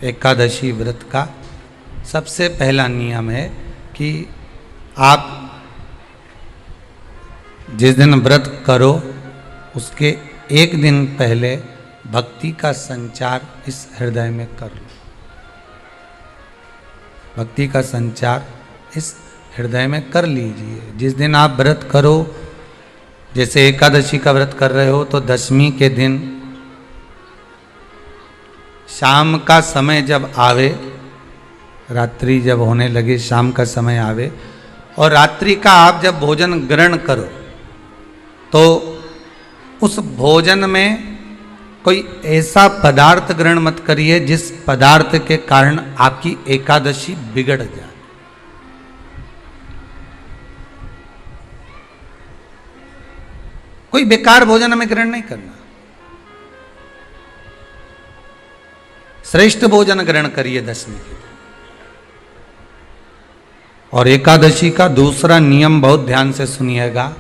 एकादशी व्रत का सबसे पहला नियम है कि आप जिस दिन व्रत करो उसके एक दिन पहले भक्ति का संचार इस हृदय में कर लो। भक्ति का संचार इस हृदय में कर लीजिए। जिस दिन आप व्रत करो, जैसे एकादशी का व्रत कर रहे हो तो दशमी के दिन शाम का समय जब आवे, रात्रि जब होने लगे, शाम का समय आवे और रात्रि का आप जब भोजन ग्रहण करो तो उस भोजन में कोई ऐसा पदार्थ ग्रहण मत करिए जिस पदार्थ के कारण आपकी एकादशी बिगड़ जाए। कोई बेकार भोजन हमें ग्रहण नहीं करना, श्रेष्ठ भोजन ग्रहण करिए दशमी के दिन। और एकादशी का दूसरा नियम बहुत ध्यान से सुनिएगा।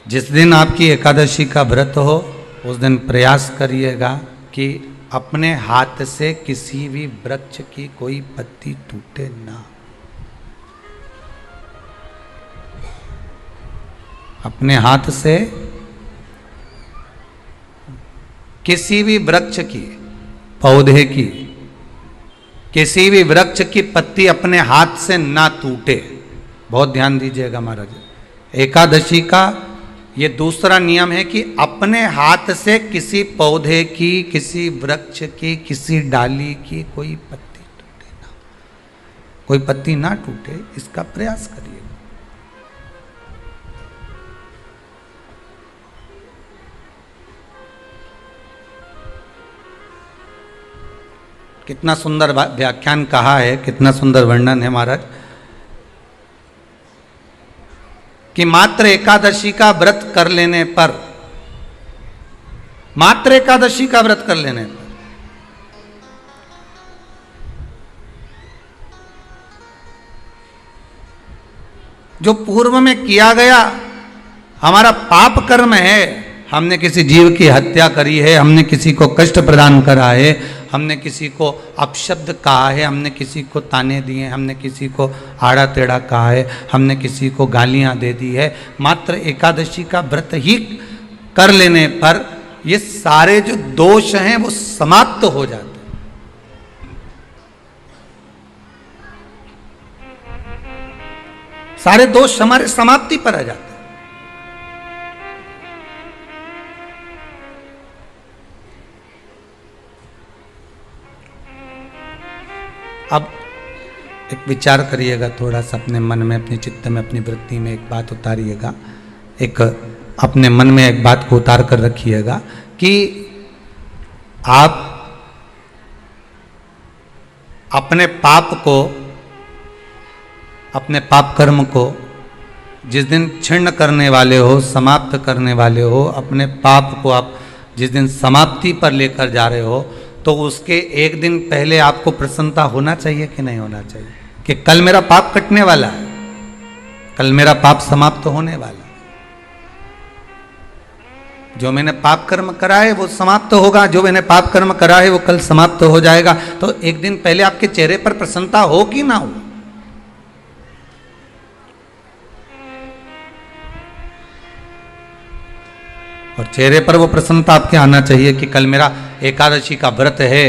जिस दिन आपकी एकादशी का व्रत हो उस दिन प्रयास करिएगा कि अपने हाथ से किसी भी वृक्ष की कोई पत्ती टूटे ना। अपने हाथ से किसी भी वृक्ष की, पौधे की, किसी भी वृक्ष की पत्ती अपने हाथ से ना टूटे। बहुत ध्यान दीजिएगा महाराज। एकादशी का ये दूसरा नियम है कि अपने हाथ से किसी पौधे की, किसी वृक्ष की, किसी डाली की कोई पत्ती टूटे ना, कोई पत्ती ना टूटे, इसका प्रयास करिए। कितना सुंदर व्याख्यान कहा है, कितना सुंदर वर्णन है महाराज कि मात्र एकादशी का व्रत कर लेने पर, मात्र एकादशी का व्रत कर लेने पर जो पूर्व में किया गया हमारा पाप कर्म है, हमने किसी जीव की हत्या करी है, हमने किसी को कष्ट प्रदान करा है, हमने किसी को अपशब्द कहा है, हमने किसी को ताने दिए, हमने किसी को आड़ा टेढ़ा कहा है, हमने किसी को गालियां दे दी है, मात्र एकादशी का व्रत ही कर लेने पर ये सारे जो दोष हैं वो समाप्त हो जाते हैं। सारे दोष हमारे समाप्ति पर आ जाते हैं। अब एक विचार करिएगा थोड़ा सा अपने मन में, अपने चित्त में, अपनी वृत्ति में एक बात उतारिएगा। एक अपने मन में एक बात को उतार कर रखिएगा कि आप अपने पाप को, अपने पाप कर्म को जिस दिन क्षीण करने वाले हो, समाप्त करने वाले हो, अपने पाप को आप जिस दिन समाप्ति पर लेकर जा रहे हो तो उसके एक दिन पहले आपको प्रसन्नता होना चाहिए कि नहीं होना चाहिए कि कल मेरा पाप कटने वाला है, कल मेरा पाप समाप्त होने वाला है। जो मैंने पाप कर्म करा है वो समाप्त होगा, जो मैंने पाप कर्म करा है वो कल समाप्त हो जाएगा। तो एक दिन पहले आपके चेहरे पर प्रसन्नता हो कि ना हो? और चेहरे पर वो प्रसन्नता आपके आना चाहिए कि कल मेरा एकादशी का व्रत है,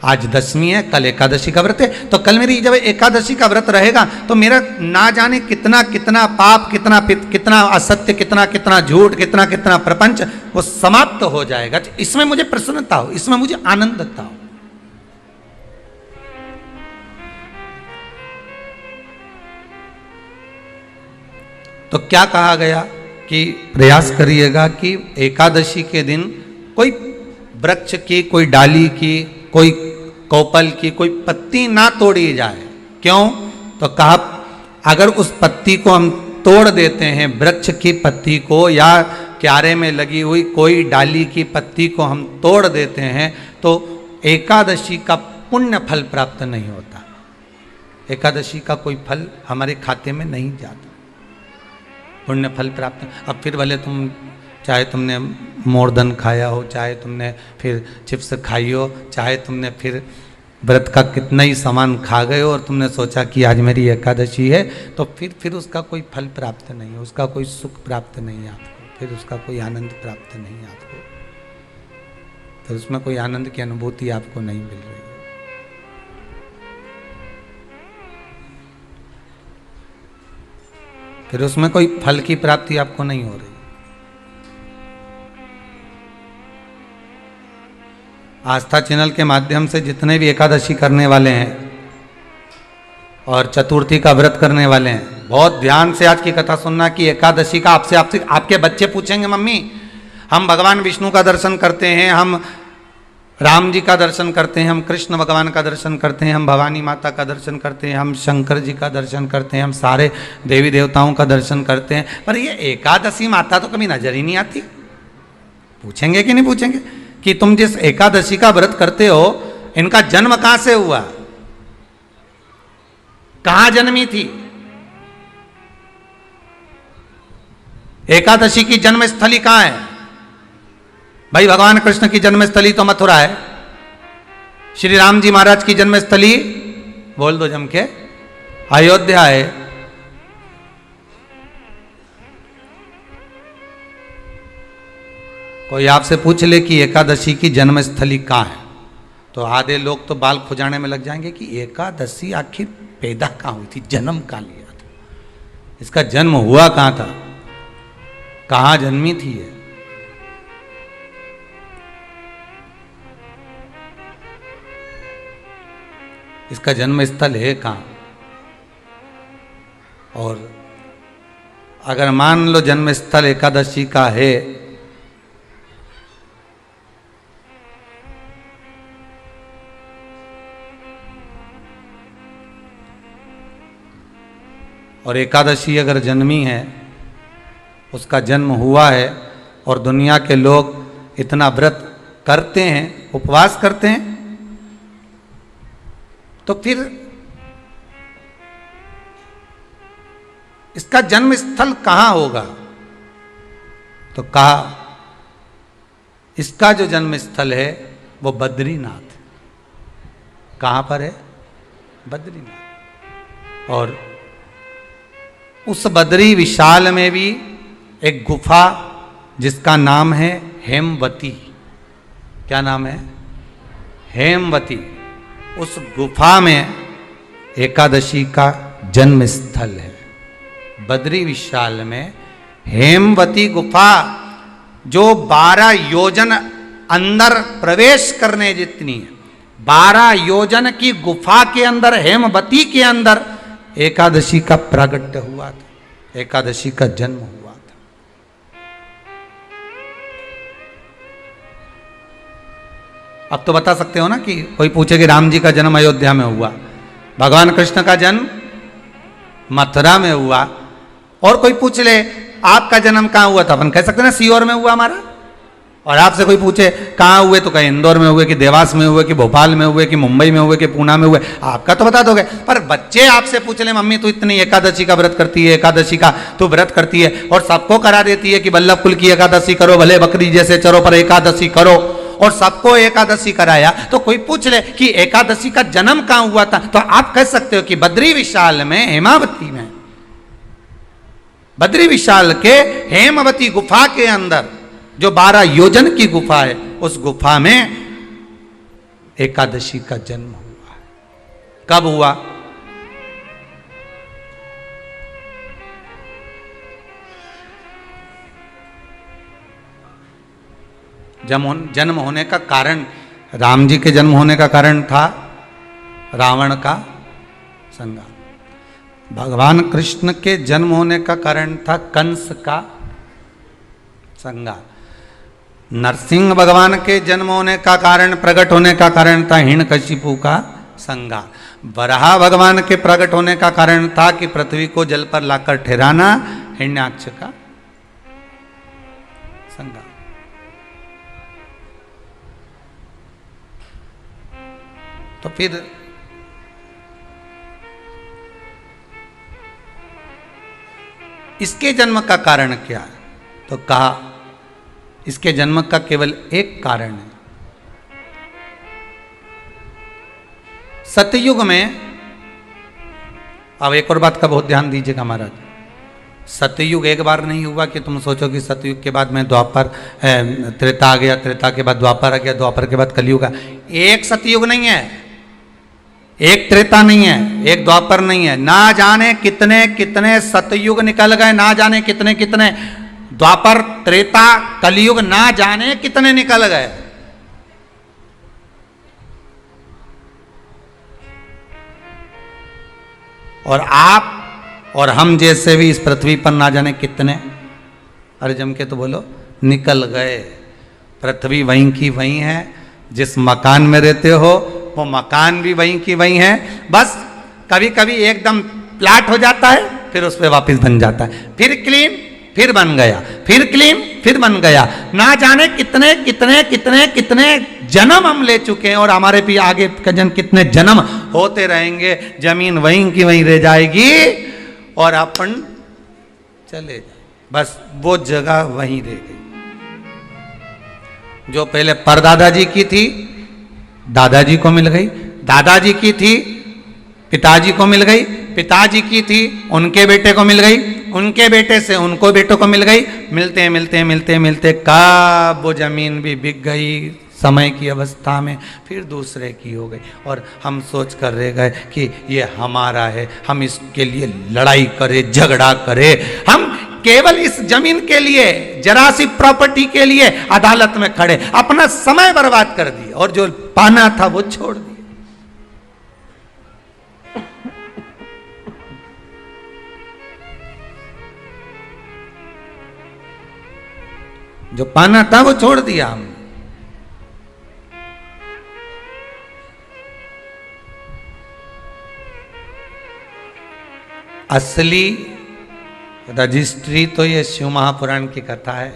आज दशमी है, कल एकादशी का व्रत है, तो कल मेरी जब एकादशी का व्रत रहेगा तो मेरा ना जाने कितना कितना पाप, कितना कितना असत्य, कितना कितना झूठ, कितना कितना प्रपंच वो समाप्त हो जाएगा। इसमें मुझे प्रसन्नता हो, इसमें मुझे आनंदता हो। तो क्या कहा गया कि प्रयास करिएगा कि एकादशी के दिन कोई वृक्ष की, कोई डाली की, कोई कोपल की कोई पत्ती ना तोड़ी जाए। क्यों? तो कहा अगर उस पत्ती को हम तोड़ देते हैं, वृक्ष की पत्ती को या क्यारे में लगी हुई कोई डाली की पत्ती को हम तोड़ देते हैं तो एकादशी का पुण्य फल प्राप्त नहीं होता, एकादशी का कोई फल हमारे खाते में नहीं जाता, पुण्य फल प्राप्त। अब फिर भले तुम चाहे तुमने मोरधन खाया हो, चाहे तुमने फिर चिप्स खाई हो, चाहे तुमने फिर व्रत का कितना ही सामान खा गए हो और तुमने सोचा कि आज मेरी एकादशी है, तो फिर उसका कोई फल प्राप्त नहीं है, उसका कोई सुख प्राप्त नहीं है आपको, फिर उसका कोई आनंद प्राप्त नहीं है आपको, फिर उसमें कोई आनंद की अनुभूति आपको नहीं मिल रही है। फिर उसमें कोई फल की प्राप्ति आपको नहीं हो रही। आस्था चैनल के माध्यम से जितने भी एकादशी करने वाले हैं और चतुर्थी का व्रत करने वाले हैं, बहुत ध्यान से आज की कथा सुनना कि एकादशी का आपसे आपके बच्चे पूछेंगे, मम्मी हम भगवान विष्णु का दर्शन करते हैं, हम राम जी का दर्शन करते हैं, हम कृष्ण भगवान का दर्शन करते हैं, हम भवानी माता का दर्शन करते हैं, हम शंकर जी का दर्शन करते हैं, हम सारे देवी देवताओं का दर्शन करते हैं, पर ये एकादशी माता तो कभी नजर ही नहीं आती। पूछेंगे कि नहीं पूछेंगे कि तुम जिस एकादशी का व्रत करते हो, इनका जन्म कहां से हुआ, कहां जन्मी थी? एकादशी की जन्मस्थली कहां है? भाई भगवान कृष्ण की जन्मस्थली तो मथुरा है, श्री राम जी महाराज की जन्मस्थली बोल दो जम के अयोध्या है। कोई आपसे पूछ ले कि एकादशी की जन्मस्थली कहां है, तो आधे लोग तो बाल खुजाने में लग जाएंगे कि एकादशी आखिर पैदा कहां हुई थी, जन्म कहां लिया था, इसका जन्म हुआ कहां था, कहां जन्मी थी ये? इसका जन्म स्थल है कहां? और अगर मान लो जन्म स्थल एकादशी का है, और एकादशी अगर जन्मी है, उसका जन्म हुआ है और दुनिया के लोग इतना व्रत करते हैं, उपवास करते हैं, तो फिर इसका जन्म स्थल कहां होगा? तो कहा इसका जो जन्म स्थल है वो बद्रीनाथ। कहां पर है? बद्रीनाथ। और उस बद्री विशाल में भी एक गुफा जिसका नाम है हेमवती। क्या नाम है? हेमवती। उस गुफा में एकादशी का जन्म स्थल है। बद्री विशाल में हेमवती गुफा, जो 12 योजन अंदर प्रवेश करने जितनी है, 12 योजन की गुफा के अंदर, हेमवती के अंदर एकादशी का प्रागट्य हुआ था, एकादशी का जन्म हुआ था। अब तो बता सकते हो ना कि कोई पूछे कि राम जी का जन्म अयोध्या में हुआ, भगवान कृष्ण का जन्म मथुरा में हुआ, और कोई पूछ ले आपका जन्म कहां हुआ था, अपन कह सकते ना सीहोर में हुआ हमारा। और आपसे कोई पूछे कहाँ हुए, तो कहीं इंदौर में हुए, कि देवास में हुए, कि भोपाल में हुए, कि मुंबई में हुए, कि पूना में हुए, आपका तो बता दोगे। पर बच्चे आपसे पूछ ले, मम्मी तू इतनी एकादशी का व्रत करती है, एकादशी का तू व्रत करती है और सबको करा देती है कि बल्लभ कुल की एकादशी करो, भले बकरी जैसे चरो पर एकादशी करो, और सबको एकादशी कराया, तो कोई पूछ ले कि एकादशी का जन्म कहाँ हुआ था, तो आप कह सकते हो कि बद्री विशाल में, हेमावती में, बद्री विशाल के हेमवती गुफा के अंदर जो 12 योजन की गुफा है, उस गुफा में एकादशी का जन्म हुआ। कब हुआ? जन्म होने का कारण, राम जी के जन्म होने का कारण था रावण का संहार। भगवान कृष्ण के जन्म होने का कारण था कंस का संहार। नरसिंह भगवान के जन्म होने का कारण, प्रकट होने का कारण था हिरण्यकशिपु का संहार। वराह भगवान के प्रकट होने का कारण था कि पृथ्वी को जल पर लाकर ठहराना, हिरण्याक्ष का संहार। तो फिर इसके जन्म का कारण क्या है? तो कहा इसके जन्म का केवल एक कारण है। सतयुग में, अब एक और बात का बहुत ध्यान दीजिएगा महाराज, सतयुग एक बार नहीं हुआ कि तुम सोचो कि सतयुग के बाद में द्वापर त्रेता आ गया, त्रेता के बाद द्वापर आ गया, द्वापर के बाद कलयुग आ। एक सतयुग नहीं है, एक त्रेता नहीं है, एक द्वापर नहीं है, ना जाने कितने कितने सतयुग निकल गए, ना जाने कितने कितने द्वापर त्रेता कलयुग, ना जाने कितने निकल गए। और आप और हम जैसे भी इस पृथ्वी पर ना जाने कितने, अरे जम के तो बोलो, निकल गए। पृथ्वी वहीं की वहीं है, जिस मकान में रहते हो वो मकान भी वहीं की वहीं है, बस कभी कभी एकदम प्लाट हो जाता है, फिर उस पर वापस बन जाता है, फिर क्लीन, फिर बन गया, फिर क्लीन, फिर बन गया। ना जाने कितने कितने कितने कितने जन्म हम ले चुके हैं, और हमारे भी आगे का जन्म कितने जन्म होते रहेंगे। जमीन वहीं की वहीं रह जाएगी और अपन चले जाए, बस वो जगह वहीं रह गई। जो पहले परदादाजी की थी दादाजी को मिल गई, दादाजी की थी पिताजी को मिल गई, पिताजी की थी उनके बेटे को मिल गई, उनके बेटे से उनको बेटों को मिल गई। मिलते मिलते मिलते मिलते कब वो जमीन भी बिक गई समय की अवस्था में, फिर दूसरे की हो गई, और हम सोच कर रह गए कि ये हमारा है, हम इसके लिए लड़ाई करें, झगड़ा करें। हम केवल इस जमीन के लिए, जरा सी प्रॉपर्टी के लिए अदालत में खड़े, अपना समय बर्बाद कर दिया, और जो पाना था वो छोड़ दिया। जो पाना था वो छोड़ दिया हमने। असली रजिस्ट्री तो ये शिव महापुराण की कथा है,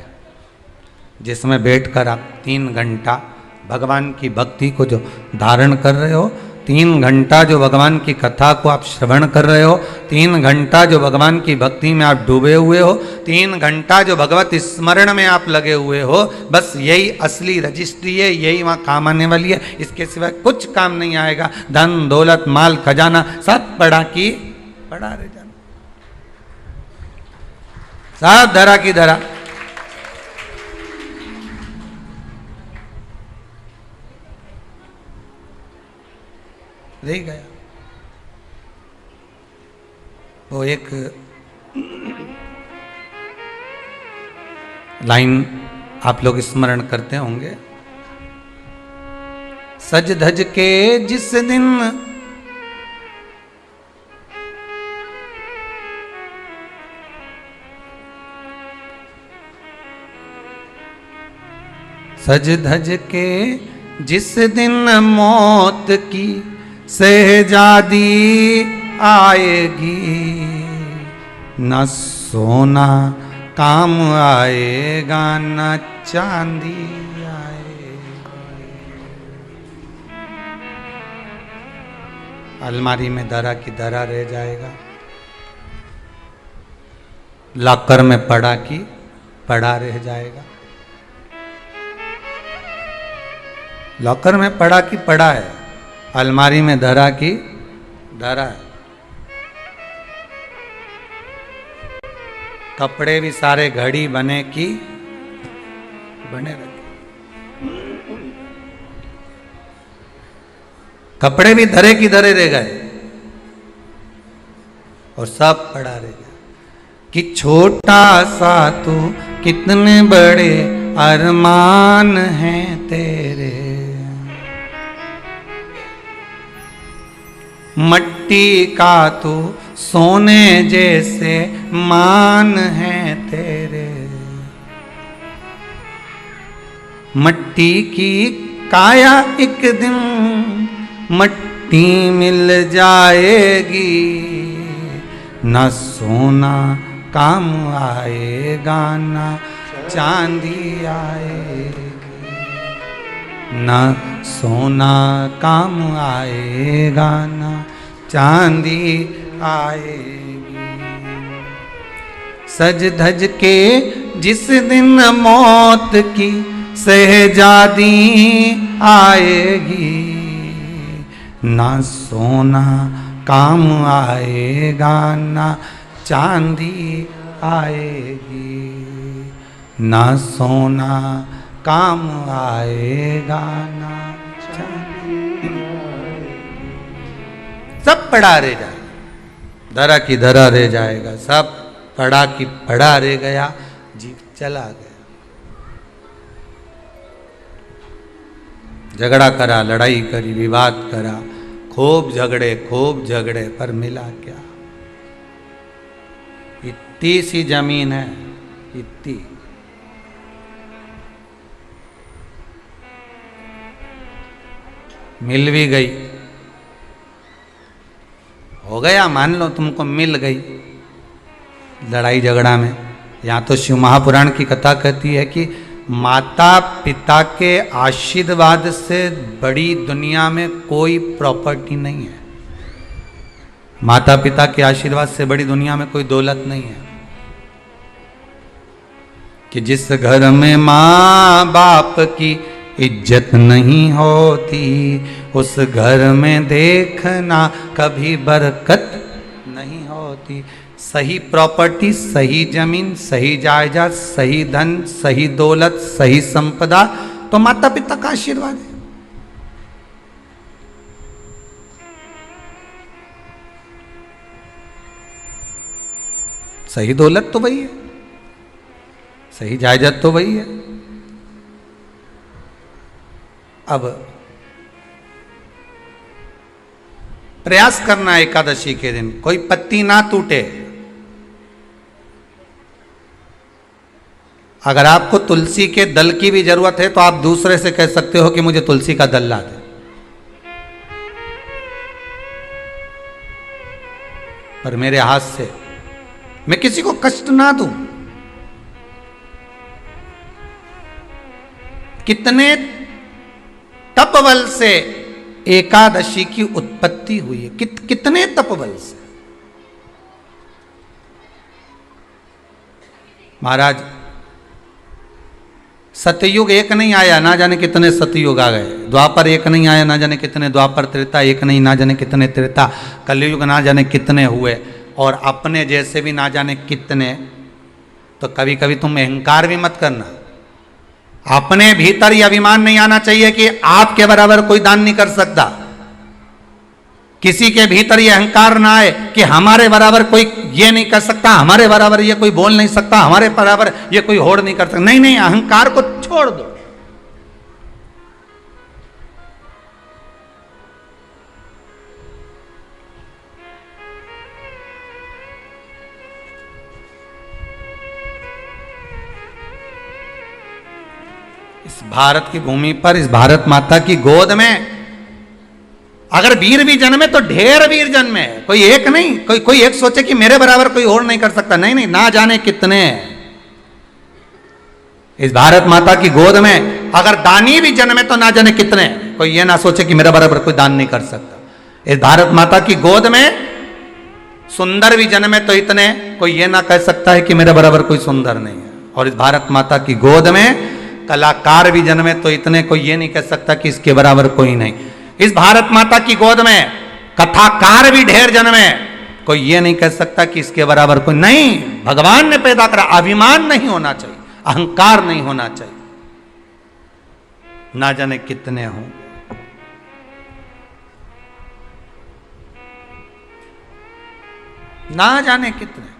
जिसमें बैठकर आप 3 घंटा भगवान की भक्ति को जो धारण कर रहे हो, 3 घंटा जो भगवान की कथा को आप श्रवण कर रहे हो, 3 घंटा जो भगवान की भक्ति में आप डूबे हुए हो, 3 घंटा जो भगवत स्मरण में आप लगे हुए हो, बस यही असली रजिस्ट्री है, यही वहाँ काम आने वाली है। इसके सिवाय कुछ काम नहीं आएगा। धन दौलत माल खजाना सब पड़ा की पड़ा रह जाना, सब धरा की धरा। रह गया। वो एक लाइन आप लोग स्मरण करते होंगे, सज धज के जिस दिन सज धज के जिस दिन मौत की शहजादी आएगी, न सोना काम आएगा न चांदी आएगी। अलमारी में धरा की धरा रह जाएगा, लॉकर में पड़ा की पड़ा रह जाएगा। लॉकर में पड़ा की पड़ा है, अलमारी में धरा की धरा है। कपड़े भी सारे घड़ी बने की बने रखे, कपड़े भी धरे की धरे रह गए और सब पड़ा रह गया। कि छोटा सा तू कितने बड़े अरमान हैं तेरे, मट्टी का तू सोने जैसे मान है तेरे। मट्टी की काया एक दिन मट्टी मिल जाएगी, न सोना काम आएगा न चांदी आएगी, न सोना काम आएगा न चांदी आएगी। सज धज के जिस दिन मौत की सहजादी आएगी, ना सोना काम आएगा ना चांदी आएगी, ना सोना काम आएगा ना चांदी आएगी। सब पड़ा रह जाएगा, धरा की धरा रह जाएगा, सब पड़ा की पड़ा रह गया, जीव चला गया। झगड़ा करा, लड़ाई करी, विवाद करा, खूब झगड़े पर मिला क्या? इतनी सी जमीन है, इतनी। मिल भी गई, हो गया, मान लो तुमको मिल गई लड़ाई झगड़ा में। यहां तो शिव महापुराण की कथा कहती है कि माता पिता के आशीर्वाद से बड़ी दुनिया में कोई प्रॉपर्टी नहीं है। माता पिता के आशीर्वाद से बड़ी दुनिया में कोई दौलत नहीं है। कि जिस घर में माँ बाप की इज्जत नहीं होती, उस घर में देखना कभी बरकत नहीं होती। सही प्रॉपर्टी, सही जमीन, सही जायदाद, सही धन, सही दौलत, सही संपदा तो माता पिता का आशीर्वाद है। सही दौलत तो वही है, सही जायदाद तो वही है। अब प्रयास करना एकादशी के दिन कोई पत्ती ना टूटे। अगर आपको तुलसी के दल की भी जरूरत है तो आप दूसरे से कह सकते हो कि मुझे तुलसी का दल ला दे। पर मेरे हाथ से मैं किसी को कष्ट ना दूं। कितने तपबल से एकादशी की उत्पत्ति हुई है, कितने तपबल से। महाराज सतयुग एक नहीं आया, ना जाने कितने सतयुग आ गए। द्वापर एक नहीं आया, ना जाने कितने द्वापर। त्रेता एक नहीं, ना जाने कितने त्रेता। कलयुग ना जाने कितने हुए, और अपने जैसे भी ना जाने कितने। तो कभी कभी तुम अहंकार भी मत करना। अपने भीतर यह अभिमान नहीं आना चाहिए कि आपके बराबर कोई दान नहीं कर सकता। किसी के भीतर यह अहंकार ना आए कि हमारे बराबर कोई ये नहीं कर सकता, हमारे बराबर ये कोई बोल नहीं सकता, हमारे बराबर ये कोई होड़ नहीं कर सकता। नहीं नहीं, अहंकार को छोड़ दो। इस भारत की भूमि पर, इस भारत माता की गोद में अगर वीर भी जन्मे तो ढेर वीर जन्मे। कोई एक नहीं, कोई एक सोचे कि मेरे बराबर कोई और नहीं कर सकता। नहीं नहीं, ना जाने कितने। इस भारत माता की गोद में अगर दानी भी जन्मे तो ना जाने कितने। कोई ये ना सोचे कि मेरे बराबर कोई दान नहीं कर सकता। इस भारत माता की गोद में सुंदर भी जन्मे तो इतने। कोई ये ना कह सकता है कि मेरे बराबर कोई सुंदर नहीं है। और इस भारत माता की गोद में कलाकार भी जन्मे तो इतने। कोई ये नहीं कह सकता कि इसके बराबर कोई नहीं। इस भारत माता की गोद में कथाकार भी ढेर जन्मे। कोई ये नहीं कह सकता कि इसके बराबर कोई नहीं। भगवान ने पैदा करा। अभिमान नहीं होना चाहिए, अहंकार नहीं होना चाहिए। ना जाने कितने हों। ना जाने कितने।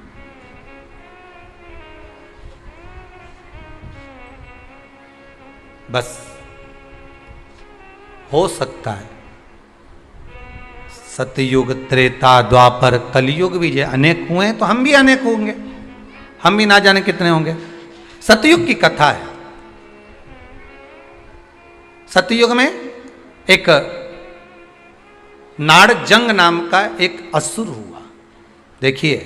बस हो सकता है सतयुग, त्रेता, द्वापर, कलयुग भी जो अनेक हुए तो हम भी अनेक होंगे। हम भी ना जाने कितने होंगे। सतयुग की कथा है। सतयुग में एक नाड़जंग नाम का एक असुर हुआ। देखिए,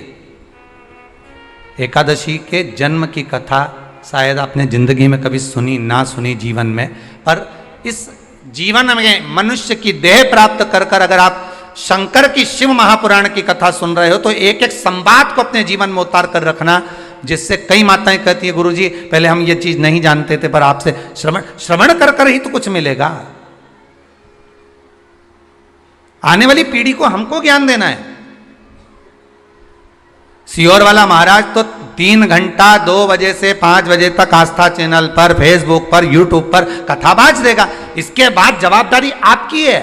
एकादशी के जन्म की कथा शायद आपने जिंदगी में कभी सुनी ना सुनी जीवन में, पर इस जीवन में मनुष्य की देह प्राप्त कर कर अगर आप शंकर की शिव महापुराण की कथा सुन रहे हो तो एक एक संवाद को अपने जीवन में उतार कर रखना। जिससे कई माताएं कहती है गुरुजी पहले हम ये चीज नहीं जानते थे पर आपसे श्रवण कर कर ही तो कुछ मिलेगा। आने वाली पीढ़ी को हमको ज्ञान देना है। सियोर वाला महाराज तो 3 घंटा 2 बजे से 5 बजे तक आस्था चैनल पर, फेसबुक पर, यूट्यूब पर कथा बाज देगा। इसके बाद जवाबदारी आपकी है।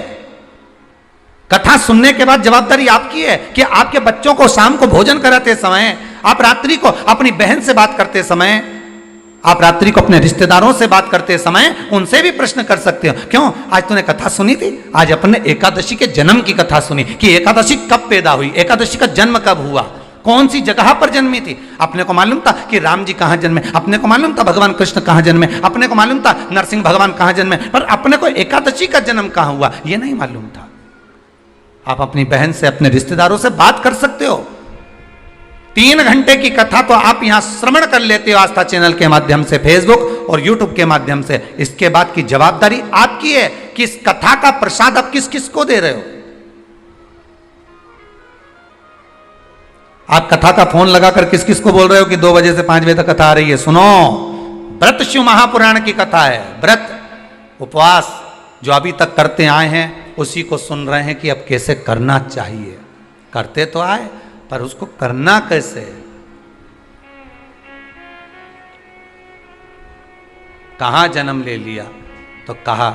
कथा सुनने के बाद जवाबदारी आपकी है कि आपके बच्चों को शाम को भोजन कराते समय, आप रात्रि को अपनी बहन से बात करते समय, आप रात्रि को अपने रिश्तेदारों से बात करते समय उनसे भी प्रश्न कर सकते हो। क्यों आज तूने कथा सुनी थी? आज अपने एकादशी के जन्म की कथा सुनी कि एकादशी कब पैदा हुई, एकादशी का जन्म कब हुआ, कौन सी जगह पर जन्मी थी। अपने को मालूम था कि राम जी कहां जन्मे, अपने को मालूम था भगवान कृष्ण कहां जन्मे, अपने को मालूम था नरसिंह भगवान कहां जन्मे, पर अपने को एकादशी का जन्म कहां हुआ यह नहीं मालूम था। आप अपनी बहन से, अपने रिश्तेदारों से बात कर सकते हो। 3 घंटे की कथा तो आप यहां श्रवण कर लेते हो आस्था चैनल के माध्यम से, फेसबुक और यूट्यूब के माध्यम से। इसके बाद की जवाबदारी आपकी है कि इस कथा का प्रसाद आप किस किस को दे रहे हो। आप कथा का फोन लगाकर किस किस को बोल रहे हो कि 2 बजे से 5 बजे तक कथा आ रही है। सुनो, व्रत शिव महापुराण की कथा है। व्रत उपवास जो अभी तक करते आए हैं उसी को सुन रहे हैं कि अब कैसे करना चाहिए। करते तो आए पर उसको करना कैसे। कहां जन्म ले लिया तो कहा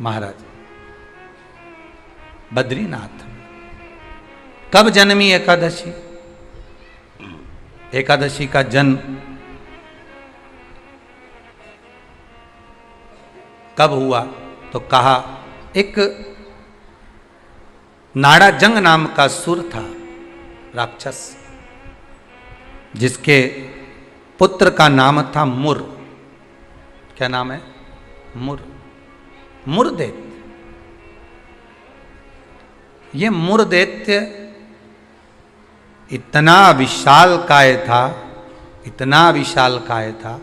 महाराज बद्रीनाथ। कब जन्मी एकादशी? एकादशी का जन्म कब हुआ तो कहा एक नाड़ाजंग नाम का सुर था, राक्षस, जिसके पुत्र का नाम था मुर। क्या नाम है? मुर। मुरदैत्य। ये मुरदैत्य इतना विशालकाय था, इतना विशालकाय था,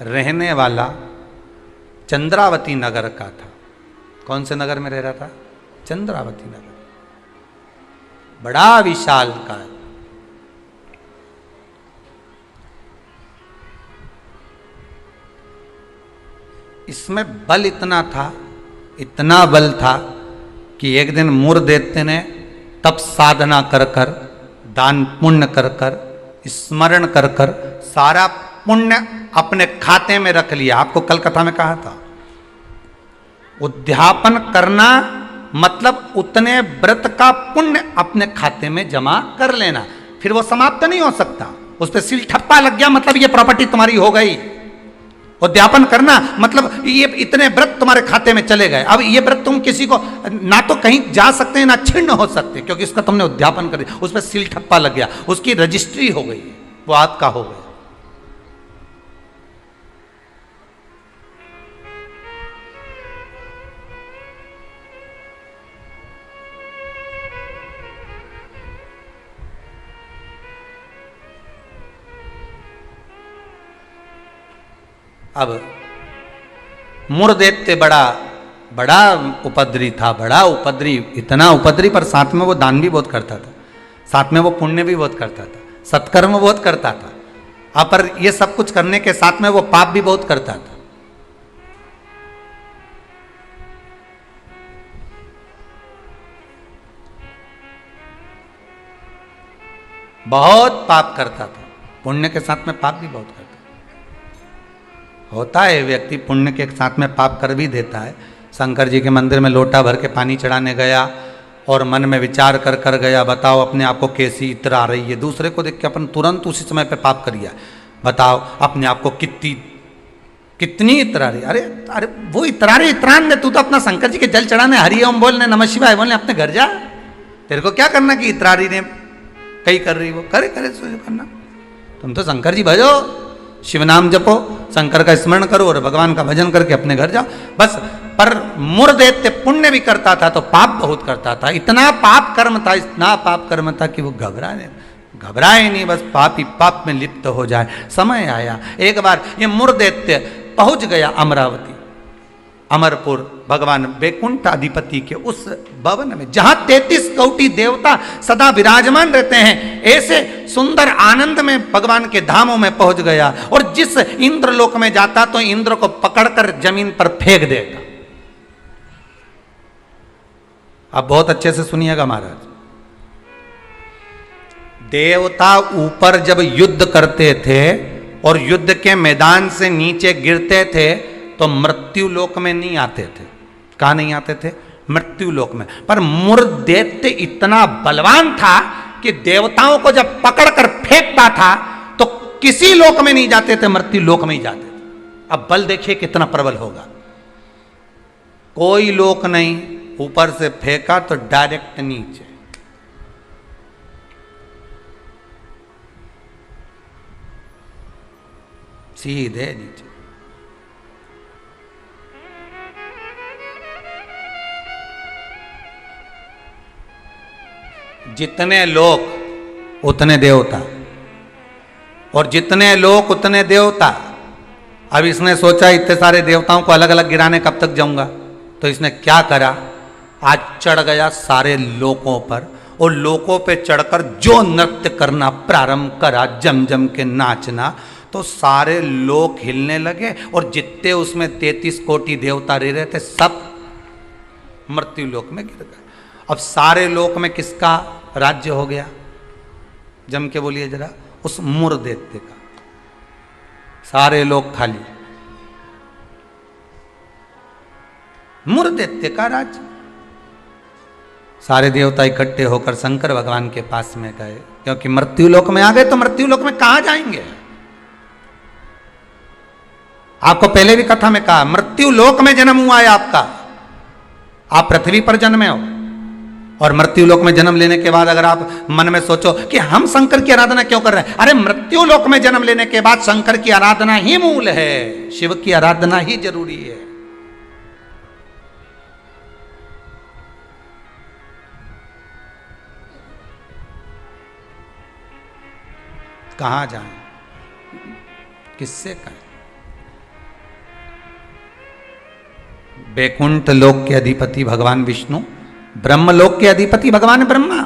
रहने वाला चंद्रावती नगर का था। कौन से नगर में रह रहा था? चंद्रावती नगर। बड़ा विशालकाय। इसमें बल इतना था, इतना बल था कि एक दिन मुरदैत्य ने तप साधना कर कर, दान पुण्य कर कर, स्मरण कर कर सारा पुण्य अपने खाते में रख लिया। आपको कल कथा में कहा था, उद्यापन करना मतलब उतने व्रत का पुण्य अपने खाते में जमा कर लेना, फिर वो समाप्त नहीं हो सकता। उस पर सील ठप्पा लग गया मतलब ये प्रॉपर्टी तुम्हारी हो गई। उद्यापन करना मतलब ये इतने व्रत तुम्हारे खाते में चले गए। अब ये व्रत तुम किसी को ना तो कहीं जा सकते हैं ना छिन्न हो सकते, क्योंकि इसका तुमने उद्यापन कर दिया, उस पर सील ठप्पा लग गया, उसकी रजिस्ट्री हो गई, वो आपका हो गया। अब मुरदैत्य बड़ा उपद्री था, बड़ा उपद्री, इतना उपद्री, पर साथ में वो दान भी बहुत करता था, साथ में वो पुण्य भी बहुत करता था, सत्कर्म बहुत करता था। अब पर ये सब कुछ करने के साथ में वो पाप भी बहुत करता था। बहुत पाप करता था, पुण्य के साथ में पाप भी बहुत करता था। होता है व्यक्ति पुण्य के साथ में पाप कर भी देता है। शंकर जी के मंदिर में लोटा भर के पानी चढ़ाने गया और मन में विचार कर कर गया, बताओ अपने आप को कैसी इत्र आ रही है। दूसरे को देख के अपन तुरंत उसी समय पे पाप कर लिया। बताओ अपने आप को कितनी इत्र आ रही। अरे अरे वो इतरारे इतरान दे, तू तो अपना शंकर जी के जल चढ़ाने, हरि ओम बोलने, नमः शिवाय बोलने, अपने घर जा। तेरे को क्या करना कि इतरारी ने कई कर रही, वो करे करना। तुम तो शंकर जी भजो, शिव नाम जपो, शंकर का स्मरण करो और भगवान का भजन करके अपने घर जाओ बस। पर मुरदैत्य पुण्य भी करता था तो पाप बहुत करता था। इतना पाप कर्म था, इतना पाप कर्म था कि वो घबराए नहीं, बस पाप ही पाप में लिप्त हो जाए। समय आया, एक बार ये मुरदैत्य पहुंच गया अमरावती। अमरपुर भगवान वैकुंठ अधिपति के उस भवन में जहां 33 कोटि देवता सदा विराजमान रहते हैं, ऐसे सुंदर आनंद में भगवान के धामों में पहुंच गया। और जिस इंद्रलोक में जाता तो इंद्र को पकड़कर जमीन पर फेंक देगा। आप बहुत अच्छे से सुनिएगा महाराज। देवता ऊपर जब युद्ध करते थे और युद्ध के मैदान से नीचे गिरते थे तो मृत्यु लोक में नहीं आते थे। कहां नहीं आते थे? मृत्यु लोक में। पर मुर दैत्य इतना बलवान था कि देवताओं को जब पकड़कर फेंकता था तो किसी लोक में नहीं जाते थे, मृत्यु लोक में ही जाते थे। अब बल देखिए कितना प्रबल होगा। कोई लोक नहीं, ऊपर से फेंका तो डायरेक्ट नीचे। सीधे नीचे। जितने लोक उतने देवता, और जितने लोक उतने देवता। अब इसने सोचा इतने सारे देवताओं को अलग अलग गिराने कब तक जाऊंगा, तो इसने क्या करा, आज चढ़ गया सारे लोकों पर और लोकों पे चढ़कर जो नृत्य करना प्रारंभ करा, जम जम के नाचना, तो सारे लोक हिलने लगे और जितने उसमें 33 कोटि देवता रह रहे थे सब मृत्यु लोक में गिर गए। अब सारे लोक में किसका राज्य हो गया? जम के बोलिए जरा। उस मुर दैत्य का। सारे लोग खाली, मुर दैत्य का राज्य। सारे देवता इकट्ठे होकर शंकर भगवान के पास में गए, क्योंकि मृत्यु लोक में आ गए तो मृत्यु लोक में कहां जाएंगे? आपको पहले भी कथा में कहा, मृत्यु लोक में जन्म हुआ है आपका। आप पृथ्वी पर जन्मे हो और मृत्यु लोक में जन्म लेने के बाद अगर आप मन में सोचो कि हम शंकर की आराधना क्यों कर रहे हैं, अरे मृत्यु लोक में जन्म लेने के बाद शंकर की आराधना ही मूल है, शिव की आराधना ही जरूरी है। कहां जाएं, किससे कहें? वैकुंठ लोक के अधिपति भगवान विष्णु, ब्रह्मलोक के अधिपति भगवान ब्रह्मा,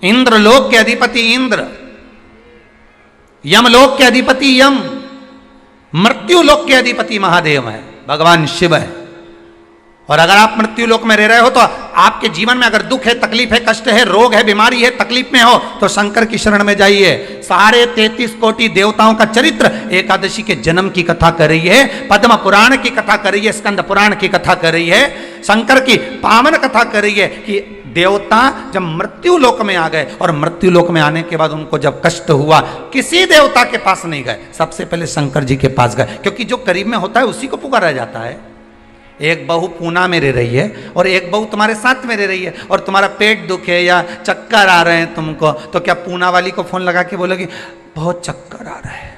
इंद्रलोक के अधिपति इंद्र, यमलोक के अधिपति यम, मृत्यु लोक के अधिपति महादेव है, भगवान शिव है। और अगर आप मृत्यु लोक में रह रहे हो तो आपके जीवन में अगर दुख है, तकलीफ है, कष्ट है, रोग है, बीमारी है, तकलीफ में हो तो शंकर की शरण में जाइए। सारे 33 कोटि देवताओं का चरित्र एकादशी के जन्म की कथा कर रही है, पद्म पुराण की कथा कर रही है, स्कंद पुराण की कथा कर रही है, शंकर की पावन कथा कर रही है कि देवता जब मृत्यु लोक में आ गए और मृत्यु लोक में आने के बाद उनको जब कष्ट हुआ, किसी देवता के पास नहीं गए, सबसे पहले शंकर जी के पास गए, क्योंकि जो करीब में होता है उसी को पुकारा जाता है। एक बहू पूना में रह रही है और एक बहू तुम्हारे साथ में रह रही है और तुम्हारा पेट दुखे या चक्कर आ रहे हैं तुमको, तो क्या पूना वाली को फोन लगा के बोलोगी बहुत चक्कर आ रहा है?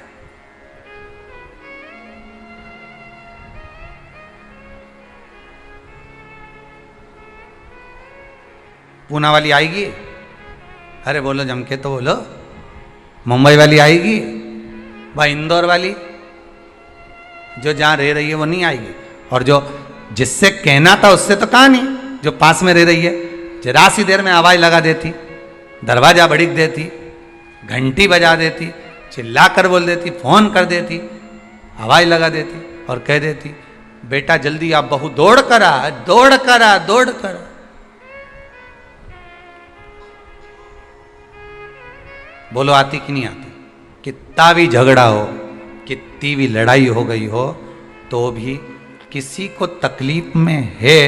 पूना वाली आएगी? अरे बोलो जम के तो बोलो। मुंबई वाली आएगी? वह इंदौर वाली जो जहां रह रही है वो नहीं आएगी। और जो जिससे कहना था उससे तो कहा नहीं, जो पास में रह रही है जरा सी देर में आवाज लगा देती, दरवाजा भड़क देती, घंटी बजा देती, चिल्ला कर बोल देती, फोन कर देती, आवाज लगा देती और कह देती बेटा जल्दी आप, बहू दौड़ कर आ, दौड़ कर आ, दौड़ कर आ। बोलो आती कि नहीं आती? कितना भी झगड़ा हो, कितनी भी लड़ाई हो गई हो, तो भी किसी को तकलीफ में है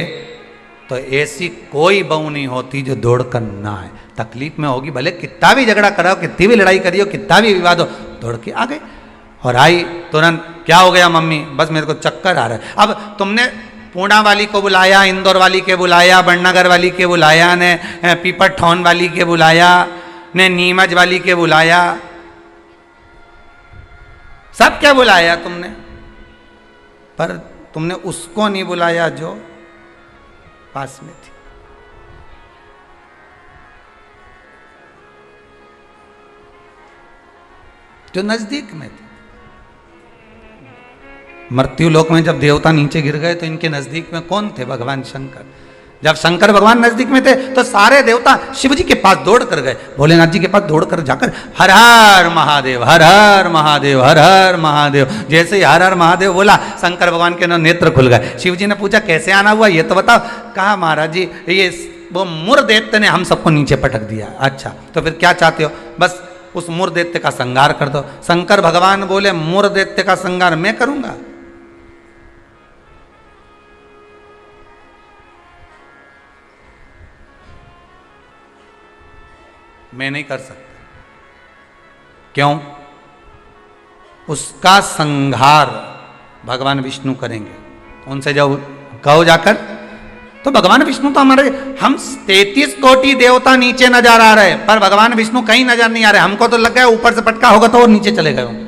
तो ऐसी कोई बहू नहीं होती जो दौड़कर ना आए। तकलीफ में होगी, भले कितना भी झगड़ा कराओ, कितनी भी लड़ाई करियो, कितना भी विवाद हो, दौड़ के आ गई। और आई तुरंत, क्या हो गया मम्मी? बस मेरे को चक्कर आ रहा है। अब तुमने पूना वाली को बुलाया, इंदौर वाली के बुलाया, बड़नगर वाली के बुलाया, ने पीपर ठौन वाली के बुलाया, ने नीमच वाली के बुलाया, सब क्या बुलाया तुमने, पर तुमने उसको नहीं बुलाया जो पास में थी। जो नजदीक में थी। मृत्यु लोक में जब देवता नीचे गिर गए तो इनके नजदीक में कौन थे? भगवान शंकर। जब शंकर भगवान नजदीक में थे तो सारे देवता शिव जी के पास दौड़ कर गए, भोलेनाथ जी के पास दौड़ कर जाकर हर हर महादेव, हर हर महादेव, हर हर महादेव। जैसे ही हर हर महादेव बोला, शंकर भगवान के नेत्र खुल गए। शिव जी ने पूछा कैसे आना हुआ ये तो बताओ। कहा महाराज जी ये वो मुर दैत्य ने हम सबको नीचे पटक दिया। अच्छा तो फिर क्या चाहते हो? बस उस मुर दैत्य का संहार कर दो। शंकर भगवान बोले मुर दैत्य का संहार मैं करूंगा? मैं नहीं कर सकता। क्यों? उसका संहार भगवान विष्णु करेंगे। उनसे जब कहो जाकर, तो भगवान विष्णु तो हमारे, हम 33 कोटि देवता नीचे नजर आ रहे, पर भगवान विष्णु कहीं नजर नहीं आ रहे। हमको तो लग गया ऊपर से पटका होगा तो वो नीचे चले गए होंगे।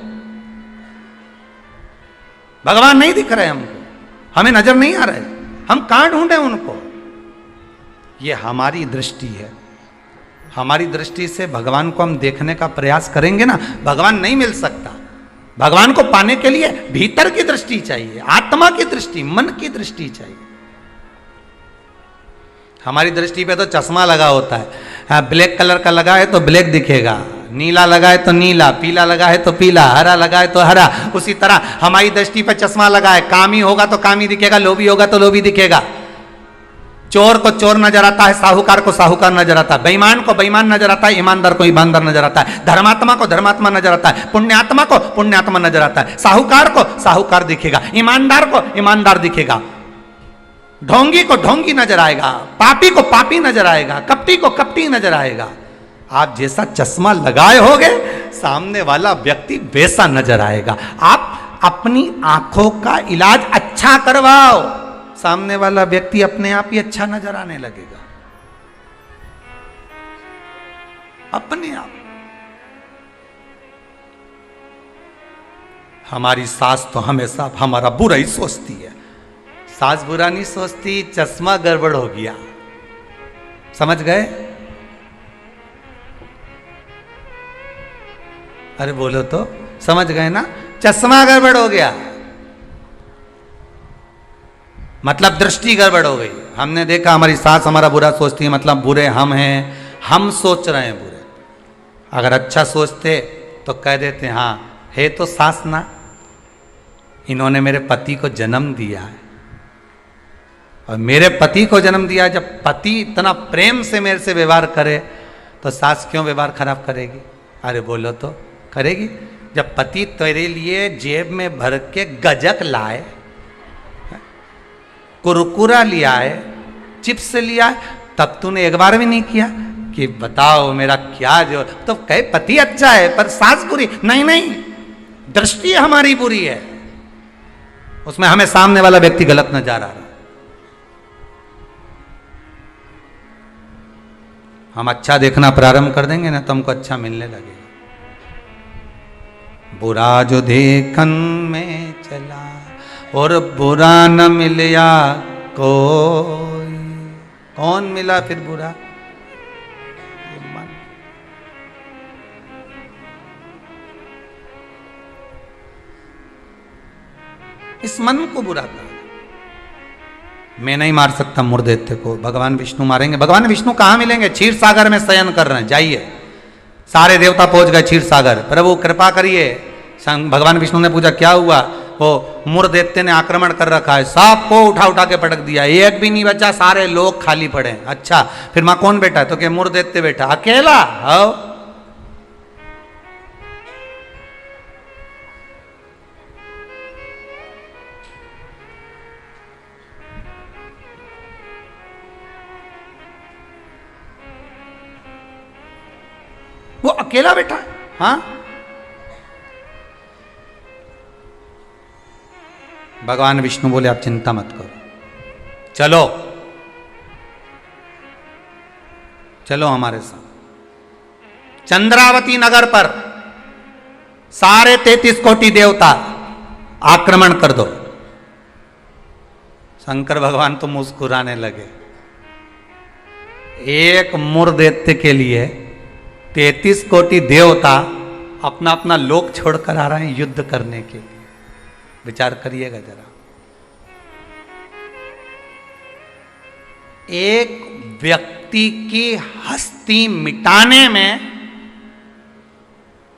भगवान नहीं दिख रहे हमको, हमें नजर नहीं आ रहे, हम कहां ढूंढे उनको? ये हमारी दृष्टि है। हमारी दृष्टि से भगवान को हम देखने का प्रयास करेंगे ना, भगवान नहीं मिल सकता। भगवान को पाने के लिए भीतर की दृष्टि चाहिए, आत्मा की दृष्टि, मन की दृष्टि चाहिए। हमारी दृष्टि पे तो चश्मा लगा होता है, ब्लैक कलर का लगा है तो ब्लैक दिखेगा, नीला लगा है तो नीला, पीला लगा है तो पीला, हरा लगा है तो हरा। उसी तरह हमारी दृष्टि पे चश्मा लगा है, कामी होगा तो कामी दिखेगा, लोभी होगा तो लोभी दिखेगा। चोर को चोर नजर आता है, साहूकार को साहूकार नजर आता है, बेईमान को बेईमान नजर आता है, ईमानदार को ईमानदार नजर आता है, धर्मात्मा को धर्मात्मा नजर आता है, पुण्यात्मा को पुण्यात्मा नजर आता है। साहूकार को साहूकार दिखेगा, ईमानदार को ईमानदार दिखेगा, ढोंगी को ढोंगी नजर आएगा, पापी को पापी नजर आएगा, कपटी को कपटी नजर आएगा। आप जैसा चश्मा लगाए होगे सामने वाला व्यक्ति वैसा नजर आएगा। आप अपनी आंखों का इलाज अच्छा करवाओ, सामने वाला व्यक्ति अपने आप ही अच्छा नजर आने लगेगा, अपने आप। हमारी सास तो हमेशा हमारा बुरा ही सोचती है। सास बुरा नहीं सोचती, चश्मा गड़बड़ हो गया। समझ गए? अरे बोलो तो, समझ गए ना? चश्मा गड़बड़ हो गया मतलब दृष्टि गड़बड़ हो गई। हमने देखा हमारी सास हमारा बुरा सोचती है, मतलब बुरे हम हैं, हम सोच रहे हैं बुरे। अगर अच्छा सोचते तो कह देते हाँ है तो सास ना, इन्होंने मेरे पति को जन्म दिया है, और मेरे पति को जन्म दिया। जब पति इतना प्रेम से मेरे से व्यवहार करे तो सास क्यों व्यवहार खराब करेगी? अरे बोलो तो, करेगी। जब पति तेरे लिए जेब में भर के गजक लाए, कुरकुरा लिया है, चिप्स लिया है, तब तूने एक बार भी नहीं किया कि बताओ मेरा क्या जो, तो कहे पति अच्छा है पर सास बुरी। नहीं नहीं, दृष्टि हमारी बुरी है, उसमें हमें सामने वाला व्यक्ति गलत नजर आ रहा है। हम अच्छा देखना प्रारंभ कर देंगे ना तो हमको अच्छा मिलने लगेगा। बुरा जो देखन में चला और बुरा न मिलया कोई, कौन मिला फिर बुरा? मन। इस मन को बुरा कर। मैं नहीं मार सकता मुर्दैत्य को, भगवान विष्णु मारेंगे। भगवान विष्णु कहां मिलेंगे? क्षीर सागर में शयन कर रहे हैं, जाइए। सारे देवता पहुंच गए क्षीर सागर। प्रभु कृपा करिए। भगवान विष्णु ने पूछा क्या हुआ? वो मुर्दैत्य ने आक्रमण कर रखा है, सबको उठा उठा के पटक दिया, एक भी नहीं बचा, सारे लोग खाली पड़े। अच्छा फिर मां कौन बैठा? तो क्या मुर्दैत्य बैठा अकेला? आओ। वो अकेला बैठा है। हाँ, भगवान विष्णु बोले आप चिंता मत करो, चलो चलो हमारे साथ। चंद्रावती नगर पर सारे 33 कोटि देवता आक्रमण कर दो। शंकर भगवान तो मुस्कुराने लगे। एक मुर्दैत्य के लिए 33 कोटि देवता अपना अपना लोक छोड़कर आ रहे हैं युद्ध करने के लिए। विचार करिएगा जरा। एक व्यक्ति की हस्ती मिटाने में,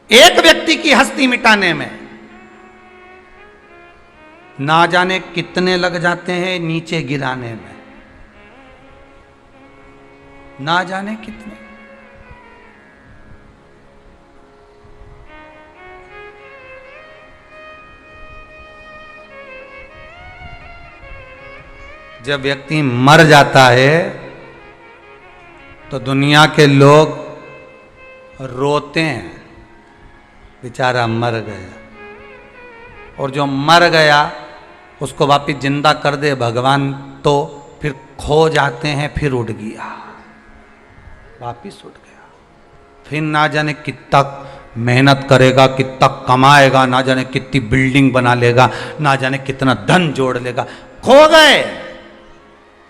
एक व्यक्ति की हस्ती मिटाने में ना जाने कितने लग जाते हैं नीचे गिराने में, ना जाने कितने। जब व्यक्ति मर जाता है तो दुनिया के लोग रोते हैं, बेचारा मर गया। और जो मर गया उसको वापिस जिंदा कर दे भगवान तो फिर खो जाते हैं, फिर उठ गया, वापिस उठ गया। फिर ना जाने कितना मेहनत करेगा, कितना कमाएगा, ना जाने कितनी बिल्डिंग बना लेगा, ना जाने कितना धन जोड़ लेगा, खो गए।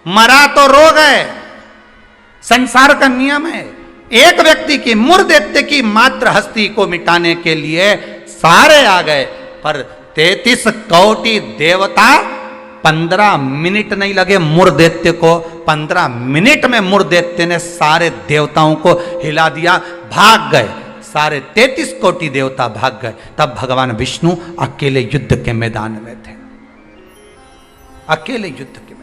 मरा तो रो गए। संसार का नियम है। एक व्यक्ति की मूर्देत्य की मात्र हस्ती को मिटाने के लिए सारे आ गए, पर 33 कोटि देवता 15 मिनट नहीं लगे मूर्देत्य को। 15 मिनट में मूर्देत्य ने सारे देवताओं को हिला दिया, भाग गए। सारे 33 कोटि देवता भाग गए। तब भगवान विष्णु अकेले युद्ध के मैदान में थे, अकेले युद्ध के मैदान।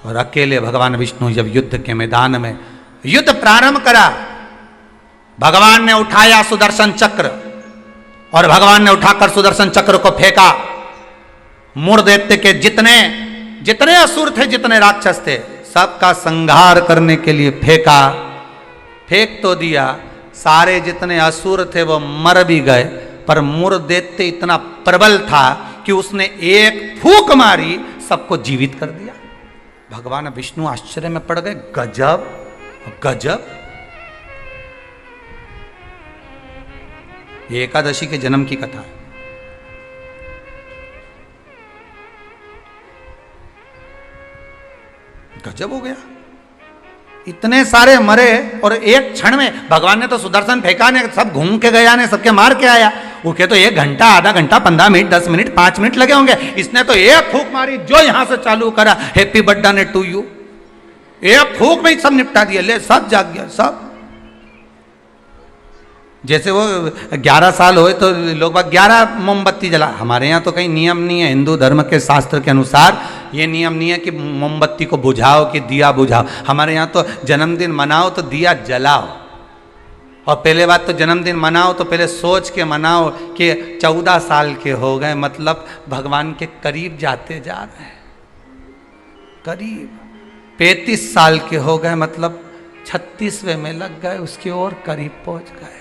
और अकेले भगवान विष्णु जब युद्ध के मैदान में युद्ध प्रारंभ करा, भगवान ने उठाया सुदर्शन चक्र और भगवान ने उठाकर सुदर्शन चक्र को फेंका। मूर्देत्य के जितने जितने असुर थे, जितने राक्षस थे, सबका संहार करने के लिए फेंका। फेंक तो दिया, सारे जितने असुर थे वो मर भी गए, पर मूर्देत्य इतना प्रबल था कि उसने एक फूंक मारी, सबको जीवित कर दिया। भगवान विष्णु आश्चर्य में पड़ गए, गजब गजब। ये एकादशी के जन्म की कथा है। गजब हो गया, इतने सारे मरे और एक क्षण में भगवान ने तो सुदर्शन फेंका ने, सब घूम के गया ने, सबके मार के आया। उसके तो 1 घंटा, आधा घंटा, 15 मिनट, 10 मिनट, 5 मिनट लगे होंगे। इसने तो एक फूंक मारी, जो यहां से चालू करा, हैप्पी बर्थडे टू यू, एक फूंक में ही सब निपटा दिया। ले, सब जाग गया, सब। जैसे वो 11 साल हुए तो लोग 11 मोमबत्ती जला। हमारे यहाँ तो कहीं नियम नहीं है, हिंदू धर्म के शास्त्र के अनुसार ये नियम नहीं है कि मोमबत्ती को बुझाओ कि दिया बुझाओ। हमारे यहाँ तो जन्मदिन मनाओ तो दिया जलाओ। और पहले बात तो जन्मदिन मनाओ तो पहले सोच के मनाओ कि 14 साल के हो गए, मतलब भगवान के करीब जाते जा रहे हैं, करीब। 35 साल के हो गए, मतलब 36वें में लग गए, उसकी ओर करीब पहुंच गए।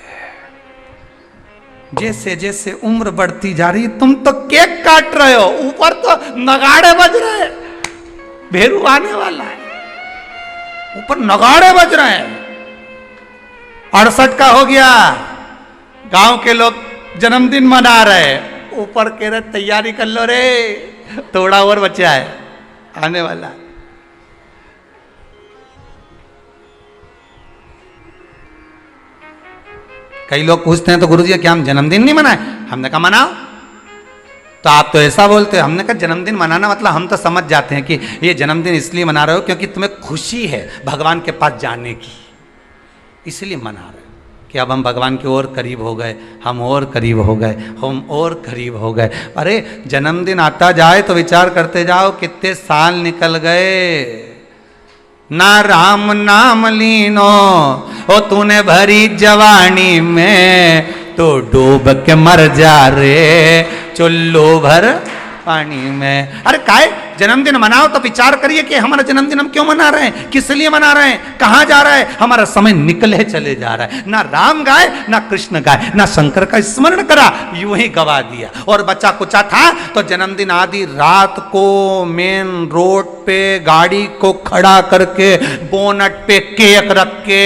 जैसे जैसे उम्र बढ़ती जा रही, तुम तो केक काट रहे हो, ऊपर तो नगाड़े बज रहे हैं, भेरू आने वाला है, ऊपर नगाड़े बज रहे हैं। 68 का हो गया, गांव के लोग जन्मदिन मना रहे, ऊपर कह रहे तैयारी कर लो रे, थोड़ा और बचा है, आने वाला है। कई लोग पूछते हैं तो गुरुजी क्या हम जन्मदिन नहीं मनाए? हमने कहा मनाओ। तो आप तो ऐसा बोलते हैं। हमने कहा जन्मदिन मनाना मतलब हम तो समझ जाते हैं कि ये जन्मदिन इसलिए मना रहे हो क्योंकि तुम्हें खुशी है भगवान के पास जाने की, इसलिए मना रहे हो कि अब हम भगवान की ओर करीब हो गए, हम और करीब हो गए, हम और करीब हो गए। अरे जन्मदिन आता जाए तो विचार करते जाओ कितने साल निकल गए। ना राम नाम लीनो ओ तूने भरी जवानी में, तो डूब के मर जा रे चुल्लू भर पानी में। अरे काय जन्मदिन मनाओ तो विचार करिए कि हमारा जन्मदिन हम क्यों मना रहे हैं, किस लिए मना रहे हैं, कहां जा रहा है, हमारा समय निकले चले जा रहा है। ना राम गाए, ना कृष्ण गाए, ना शंकर का स्मरण करा, यूं ही गवा दिया। और बच्चा कुचा था तो जन्मदिन आदि रात को मेन रोड पे गाड़ी को खड़ा करके बोनट पे केक रख के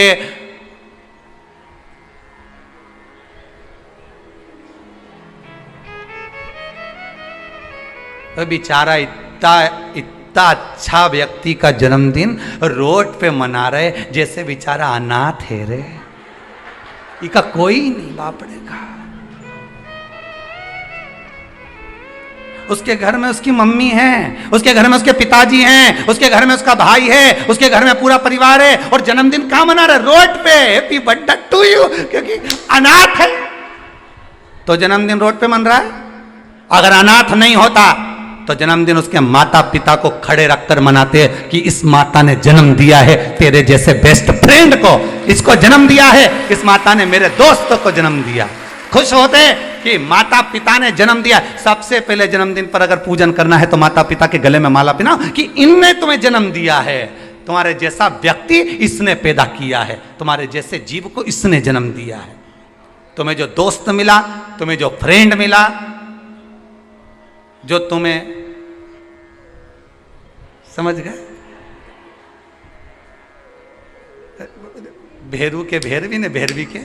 तो बेचारा इतना अच्छा व्यक्ति का जन्मदिन रोड पे मना रहे जैसे बेचारा अनाथ है रे, इसका कोई नहीं बापड़े का। उसके घर में उसकी मम्मी है, उसके घर में उसके पिताजी हैं, उसके घर में उसका भाई है, उसके घर में पूरा परिवार है, और जन्मदिन कहां मना रहा है? रोड पे। हैप्पी बर्थडे टू यू, क्योंकि अनाथ है तो जन्मदिन रोड पे मन रहा है। अगर अनाथ नहीं होता तो जन्मदिन उसके माता पिता को खड़े रखकर मनाते हैं कि इस माता ने जन्म दिया है तेरे जैसे बेस्ट फ्रेंड को, इसको जन्म दिया है, इस माता ने मेरे दोस्तों को जन्म दिया। खुश होते कि माता पिता ने जन्म दिया। सबसे पहले जन्मदिन पर अगर पूजन करना है तो माता पिता के गले में माला पहनाओ कि इनने तुम्हें जन्म दिया है, तुम्हारे जैसा व्यक्ति इसने पैदा किया है, तुम्हारे जैसे जीव को इसने जन्म दिया है। तुम्हें जो दोस्त मिला, तुम्हें जो फ्रेंड मिला, जो तुम्हें, समझ गए, भेरू के भेरवी ने भेरवी के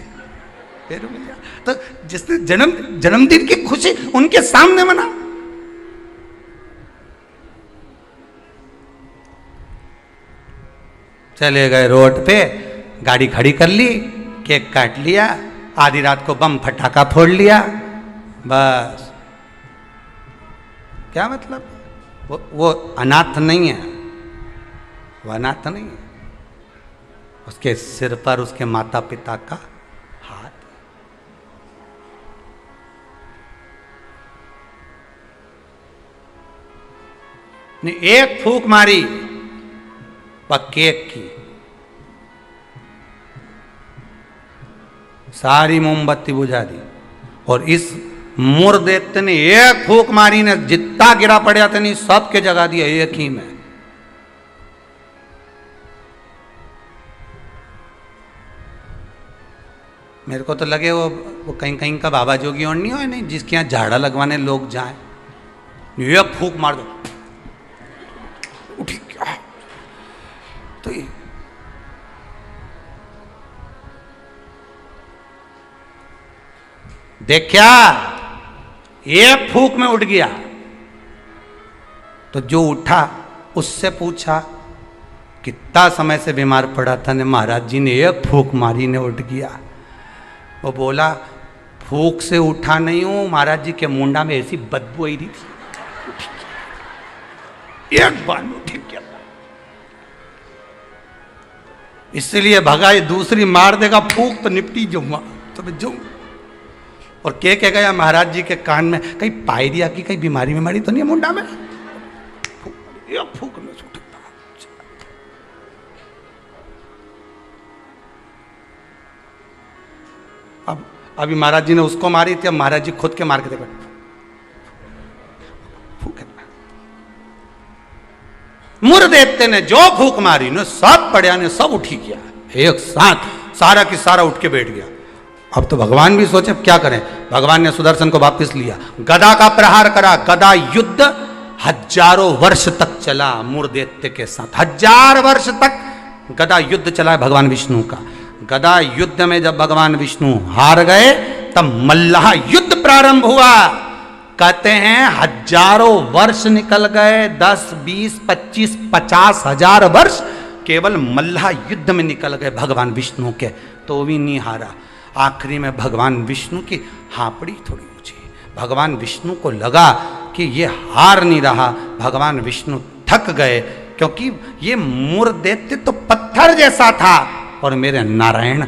भेरू मिल गया। तो जिसने जन्मदिन की खुशी उनके सामने मना। चले गए रोड पे, गाड़ी खड़ी कर ली, केक काट लिया, आधी रात को बम फटाका फोड़ लिया, बस। क्या मतलब? वो अनाथ नहीं है, वो अनाथ नहीं है। उसके सिर पर उसके माता पिता का हाथ। ने एक फूंक मारी केक की, सारी मोमबत्ती बुझा दी। और इस मुर्देत्य ने एक फूंक मारी ने जितना गिरा पड़ा था नहीं सबके जगा दिया एक ही में। मेरे को तो लगे वो कहीं कहीं का बाबा जोगी और नहीं हो, नहीं जिसके यहाँ झाड़ा लगवाने लोग जाए, एक फूंक मार दो उठी क्या। तो देखा एक फूंक में उठ गया। तो जो उठा उससे पूछा कितना समय से बीमार पड़ा था ने, महाराज जी ने एक फूंक मारी ने उठ गया। वो बोला फूंक से उठा नहीं हूं, महाराज जी के मुंडा में ऐसी बदबू आई रही थी, एक बार में उठ गया। इसलिए भगा, ये दूसरी मार देगा फूंक तो निपटी जाऊंगा, तो मैं जाऊंगा। और क्या कह गया महाराज जी के कान में, कहीं पायरिया की कहीं बीमारी में मरी तो नहीं मुंडा में? फूंक में अब अभी महाराज जी ने उसको मारी थी, अब महाराज जी खुद के मार के देखो, मुर्देत्य ने जो फूंक मारी ने सब पड़िया ने सब उठी किया एक साथ, सारा की सारा उठ के बैठ गया। अब तो भगवान भी सोचे क्या करें। भगवान ने सुदर्शन को वापस लिया, गदा का प्रहार करा। गदा युद्ध हजारों वर्ष तक चला मुर्देत्य के साथ, 1000 वर्ष तक गदा युद्ध चला है भगवान विष्णु का। गदा युद्ध में जब भगवान विष्णु हार गए तब मल्लाह युद्ध प्रारंभ हुआ। कहते हैं हजारों वर्ष निकल गए, 10, 20, 25, 50 हजार वर्ष केवल मल्लाह युद्ध में निकल गए भगवान विष्णु के, तो भी नहीं हारा। आखिरी में भगवान विष्णु की हापड़ी थोड़ी ऊंची, भगवान विष्णु को लगा कि ये हार नहीं रहा। भगवान विष्णु थक गए क्योंकि ये मुर्देत्य तो पत्थर जैसा था और मेरे नारायण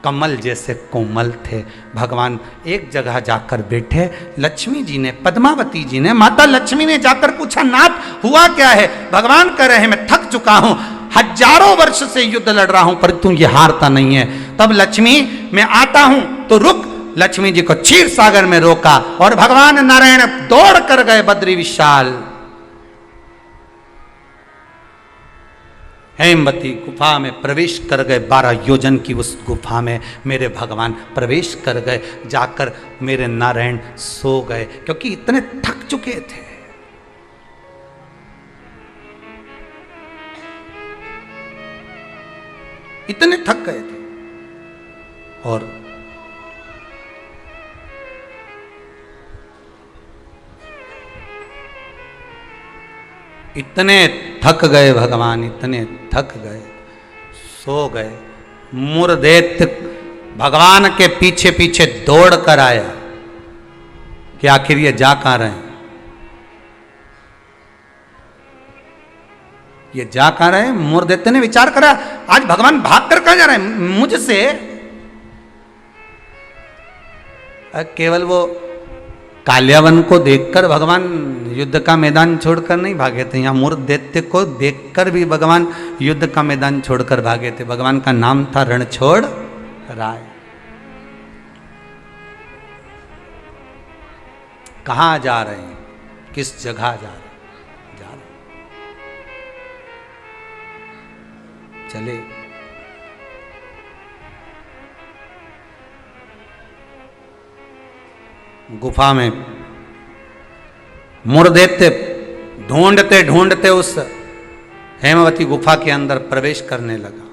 कमल जैसे कोमल थे। भगवान एक जगह जाकर बैठे, लक्ष्मी जी ने, पद्मावती जी ने, माता लक्ष्मी ने जाकर पूछा नाथ हुआ क्या है? भगवान कह रहे हैं मैं थक चुका हूं, हजारों वर्ष से युद्ध लड़ रहा हूं पर तू ये हारता नहीं है। तब लक्ष्मी मैं आता हूं तो रुक। लक्ष्मी जी को क्षीर सागर में रोका और भगवान नारायण दौड़ कर गए बद्री विशाल हेमवती गुफा में प्रवेश कर गए। 12 योजन की उस गुफा में मेरे भगवान प्रवेश कर गए। जाकर मेरे नारायण सो गए क्योंकि इतने थक चुके थे। इतने थक गए थे और इतने थक गए भगवान, इतने थक गए, सो गए। मुर्देत्य भगवान के पीछे पीछे दौड़ कर आया कि आखिर ये जा कहां रहे हैं। ये जा कहाँ रहे? मूर्धेत्य ने विचार करा, आज भगवान भाग कर कहाँ जा रहे हैं मुझसे? केवल वो काल्यावन को देखकर भगवान युद्ध का मैदान छोड़कर नहीं भागे थे, यहाँ मूर्धेत्य को देखकर भी भगवान युद्ध का मैदान छोड़कर भागे थे। भगवान का नाम था रणछोड़ राय। कहाँ जा रहे हैं? किस जगह जा रहे हैं? चले। गुफा में मूर्धेत्य ढूंढते ढूंढते उस हेमवती गुफा के अंदर प्रवेश करने लगा।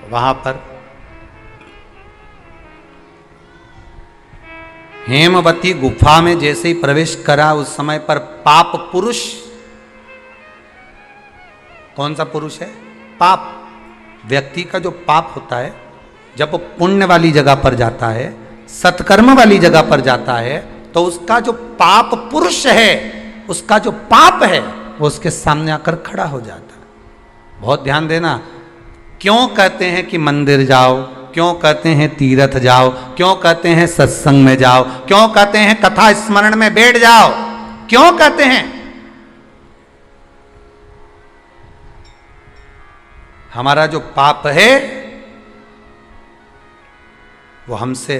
वहां पर हेमवती गुफा में जैसे ही प्रवेश करा, उस समय पर पाप पुरुष, कौन सा पुरुष है? पाप। व्यक्ति का जो पाप होता है, जब वो पुण्य वाली जगह पर जाता है, सत्कर्म वाली जगह पर जाता है, तो उसका जो पाप पुरुष है, उसका जो पाप है, वो उसके सामने आकर खड़ा हो जाता है। बहुत ध्यान देना। क्यों कहते हैं कि मंदिर जाओ? क्यों कहते हैं तीर्थ जाओ? क्यों कहते हैं सत्संग में जाओ? क्यों कहते हैं कथा स्मरण में बैठ जाओ? क्यों कहते हैं? हमारा जो पाप है वो हमसे,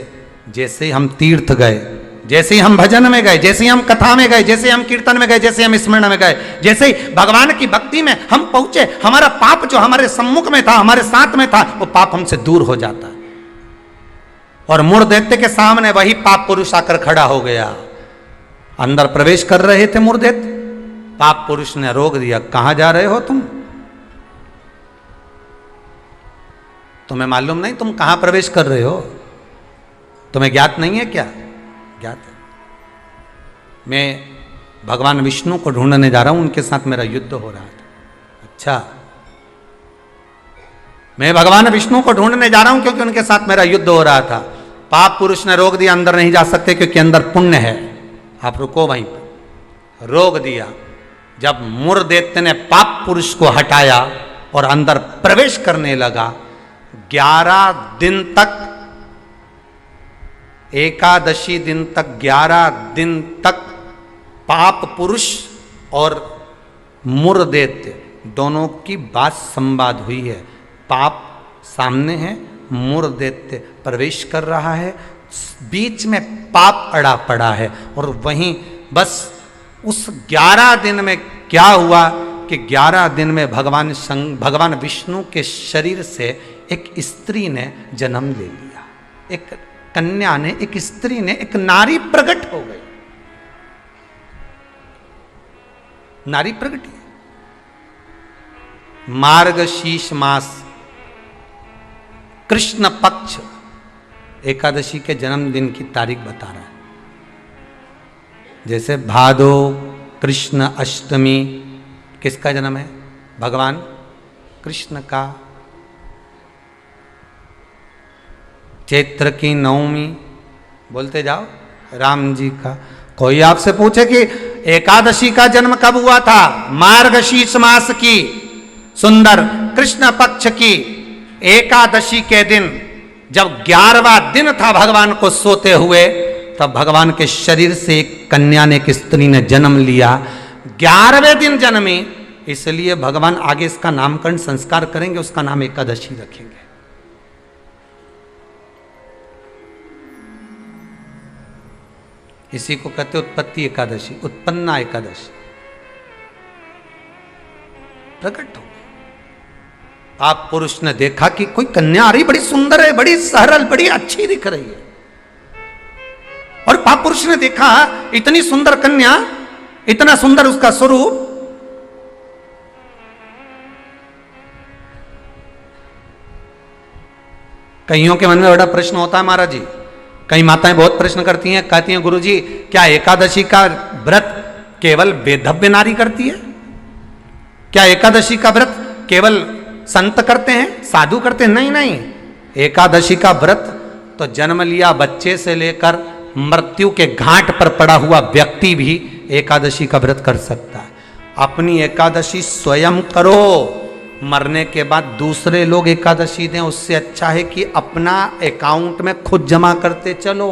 जैसे ही हम तीर्थ गए, जैसे ही हम भजन में गए, जैसे ही हम कथा में गए, जैसे ही हम कीर्तन में गए, जैसे ही हम स्मरण में गए, जैसे ही भगवान की भक्ति में हम पहुंचे, हमारा पाप जो हमारे सम्मुख में था, हमारे साथ में था, वो पाप हमसे दूर हो जाता है। और मूर्धेत्य के सामने वही पाप पुरुष आकर खड़ा हो गया। अंदर प्रवेश कर रहे थे मूर्धेत्य, पाप पुरुष ने रोक दिया। कहां जा रहे हो तुम? तुम्हें मालूम नहीं तुम कहां प्रवेश कर रहे हो? तुम्हें ज्ञात नहीं है क्या? ज्ञात है। मैं भगवान विष्णु को ढूंढने जा रहा हूं, उनके साथ मेरा युद्ध हो रहा था। अच्छा, मैं भगवान विष्णु को ढूंढने जा रहा हूं क्योंकि उनके साथ मेरा युद्ध हो रहा था। पाप पुरुष ने रोक दिया, अंदर नहीं जा सकते क्योंकि अंदर पुण्य है, आप रुको वहीं पर। रोक दिया। जब मूर्धेत्य ने पाप पुरुष को हटाया और अंदर प्रवेश करने लगा, 11 दिन तक, एकादशी दिन तक, 11 दिन तक पाप पुरुष और मूर्धेत्य दोनों की बात संवाद हुई है। पाप सामने है, मूर्धेत्य प्रवेश कर रहा है, बीच में पाप अड़ा पड़ा है। और वहीं बस उस 11 दिन में क्या हुआ कि 11 दिन में भगवान विष्णु के शरीर से एक स्त्री ने जन्म ले लिया। एक कन्या ने, एक स्त्री ने, एक नारी प्रकट हो गई। नारी प्रकट है। मार्गशीर्ष मास कृष्ण पक्ष एकादशी के जन्मदिन की तारीख बता रहा है। जैसे भादो कृष्ण अष्टमी, किसका जन्म है? भगवान कृष्ण का। चैत्र की नवमी, बोलते जाओ, राम जी का। कोई आपसे पूछे कि एकादशी का जन्म कब हुआ था? मार्गशीर्ष मास की सुंदर कृष्ण पक्ष की एकादशी के दिन, जब 11वां दिन था भगवान को सोते हुए, तब भगवान के शरीर से एक कन्या ने, एक स्त्री ने जन्म लिया। 11वें दिन जन्मी, इसलिए भगवान आगे इसका नामकरण संस्कार करेंगे, उसका नाम एकादशी रखेंगे। इसी को कहते उत्पत्ति एकादशी, उत्पन्ना एकादशी। प्रकट हो आप पुरुष ने देखा कि कोई कन्या आ रही, बड़ी सुंदर है, बड़ी सरल, बड़ी अच्छी दिख रही है। और पाप पुरुष ने देखा इतनी सुंदर कन्या, इतना सुंदर उसका स्वरूप। कईयों के मन में बड़ा प्रश्न होता है महाराज जी, कई माताएं बहुत प्रश्न करती हैं, कहती हैं गुरुजी क्या एकादशी का व्रत केवल वेदव्य नारी करती है? क्या एकादशी का व्रत केवल संत करते हैं, साधु करते हैं? नहीं नहीं, एकादशी का व्रत तो जन्म लिया बच्चे से लेकर मृत्यु के घाट पर पड़ा हुआ व्यक्ति भी एकादशी का व्रत कर सकता है। अपनी एकादशी स्वयं करो, मरने के बाद दूसरे लोग एकादशी दें, उससे अच्छा है कि अपना अकाउंट में खुद जमा करते चलो।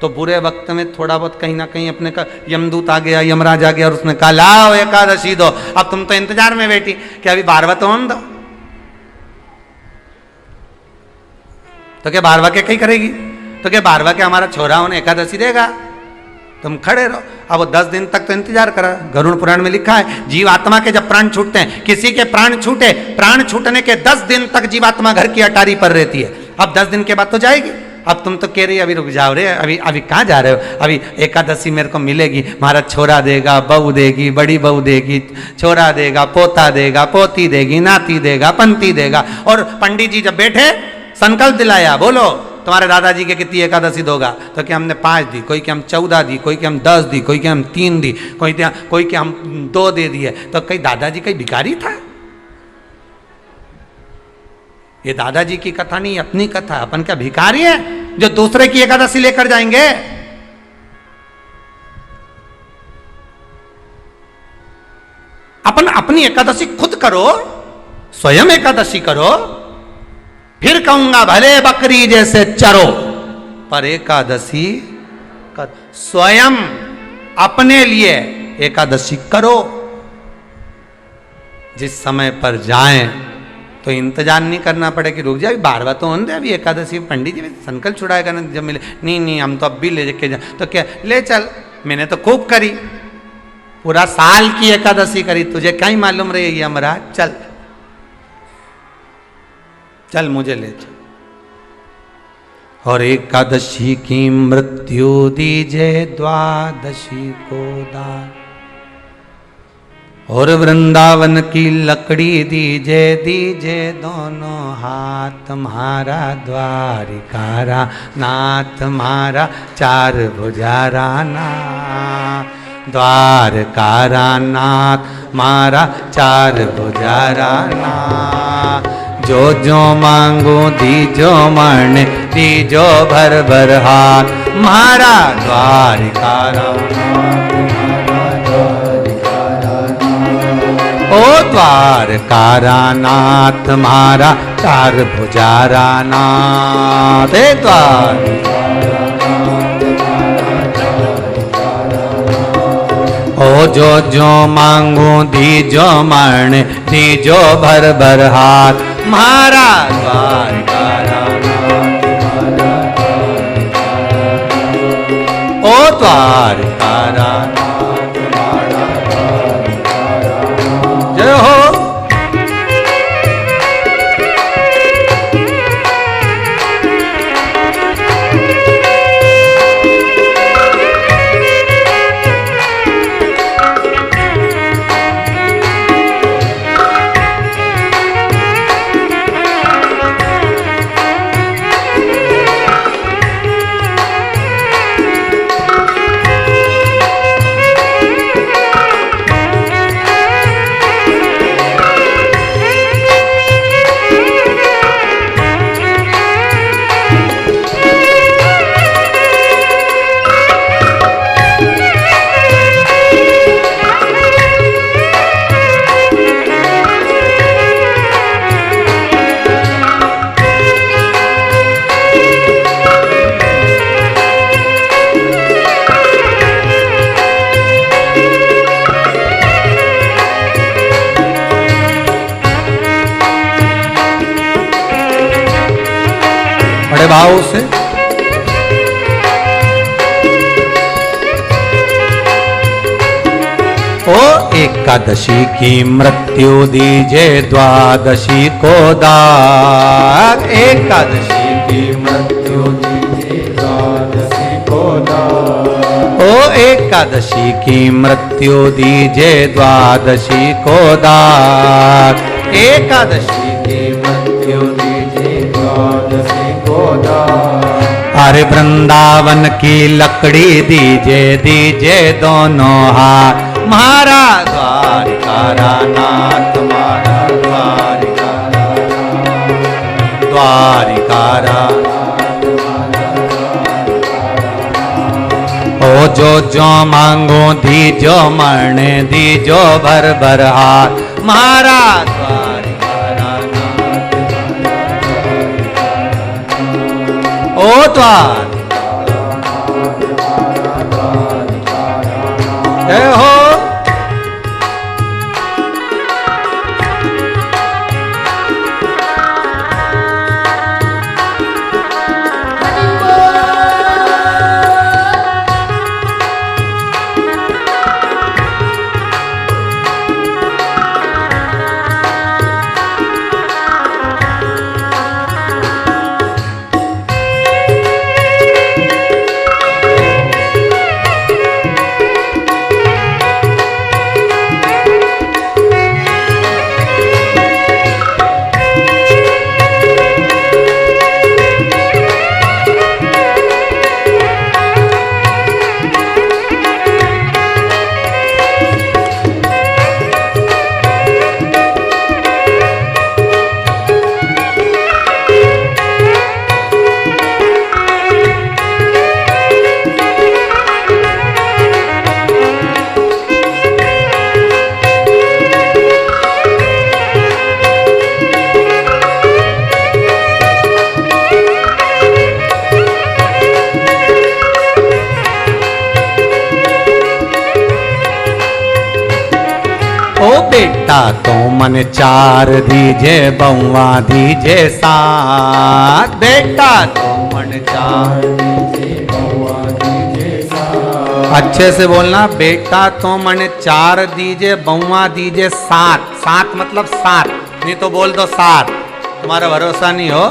तो बुरे वक्त में थोड़ा बहुत कहीं ना कहीं अपने का यमदूत आ गया, यमराज आ गया और उसने कहा लाओ एकादशी दो, अब तुम तो इंतजार में बैठी कि अभी बारवा तो हम दो, तो क्या बारवा के कहीं करेगी? तो क्या बारवा के हमारा छोरा उन्हें एकादशी देगा? तुम खड़े रहो। अब वो 10 दिन तक तो इंतजार करा। गरुड़ पुराण में लिखा है जीवात्मा के जब प्राण छूटते हैं, किसी के प्राण छूटे, प्राण छूटने के 10 दिन तक जीवात्मा घर की अटारी पर रहती है। अब 10 दिन के बाद तो जाएगी। अब तुम तो कह रही अभी रुक जाओ रे, अभी कहाँ जा रहे हो? अभी एकादशी मेरे को मिलेगी, हमारा छोरा देगा, बहू देगी, बड़ी बहू देगी, छोरा देगा, पोता देगा, पोती देगी, नाती देगा, पंती देगा। और पंडित जी जब बैठे संकल्प दिलाया, बोलो तुम्हारे दादाजी के कितनी एकादशी दोगा? तो क्या हमने 5 दी, कोई के हम 14 दी, कोई के हम 10 दी, कोई के हम 3 दी, कोई के हम 2 दे दिए। तो कहीं दादाजी कहीं भिखारी था? ये दादाजी की कथा नहीं, अपनी कथा। अपन क्या भिखारी है जो दूसरे की एकादशी लेकर जाएंगे? अपन अपनी एकादशी खुद करो, स्वयं एकादशी करो, फिर कहूंगा भले बकरी जैसे चरो, पर एकादशी कर। स्वयं अपने लिए एकादशी करो। जिस समय पर जाएं तो इंतजार नहीं करना पड़े कि रुक जाए, बारवा तो होने दे, अभी एकादशी पंडित जी संकल्प छुड़ाएगा ना जब मिले। नहीं हम तो अब भी ले के जाए। तो क्या ले चल, मैंने तो खूब करी, पूरा साल की एकादशी करी, तुझे क्या ही मालूम रही है हमारा? चल चल मुझे ले चल। और एकादशी की मृत्यु दीजे द्वादशी को दान, और वृंदावन की लकड़ी दीजे दीजे दोनों हाथ, मारा द्वारिकारा नाथ, मारा 4 भुजारा नाथ, द्वारकारा नाथ मारा 4 भुजारा नाथ। जो जो मांगो दीजो मरने, दीजो भर भर हाथ, मारा द्वारिकारा ओ द्वारकारा नाथ, मारा 4 भुजारा नाथ। ओ जो जो मांगो दीजो मरने, दीजो भर भर हाथ, मारा द्वारकारा नाथ, ओ द्वारकारा नाथ, जय हो। बड़े भाव से ओ एकादशी की मृत्यु दीजे द्वादशी को दाग, एकादशी की मृत्यु दीजे द्वादशी को दाग, ओ एकादशी की मृत्यु दीजे द्वादशी को दाग, एकादशी की मृत्यु दीजे द्वादशी को दाग। अरे वृंदावन की लकड़ी दीजे दीजे दोनों हाथ, मारा द्वारिकारा नाथ, मारा द्वारिकारा नाथ, द्वारिकारा नाथ, ओ जो जो मांगो दीजो मण दीजो भर भर हाथ मारा ओ द्वार जय हो। ओ बेटा तो मन चार दीजे बउआ दीजे सात बेटा तो मन चार दीजे बउआ दीजे सात। अच्छे से बोलना बेटा तो मन चार दीजे बउआ दीजे सात। सात मतलब सात नहीं तो बोल दो सात तुम्हारा भरोसा नहीं हो।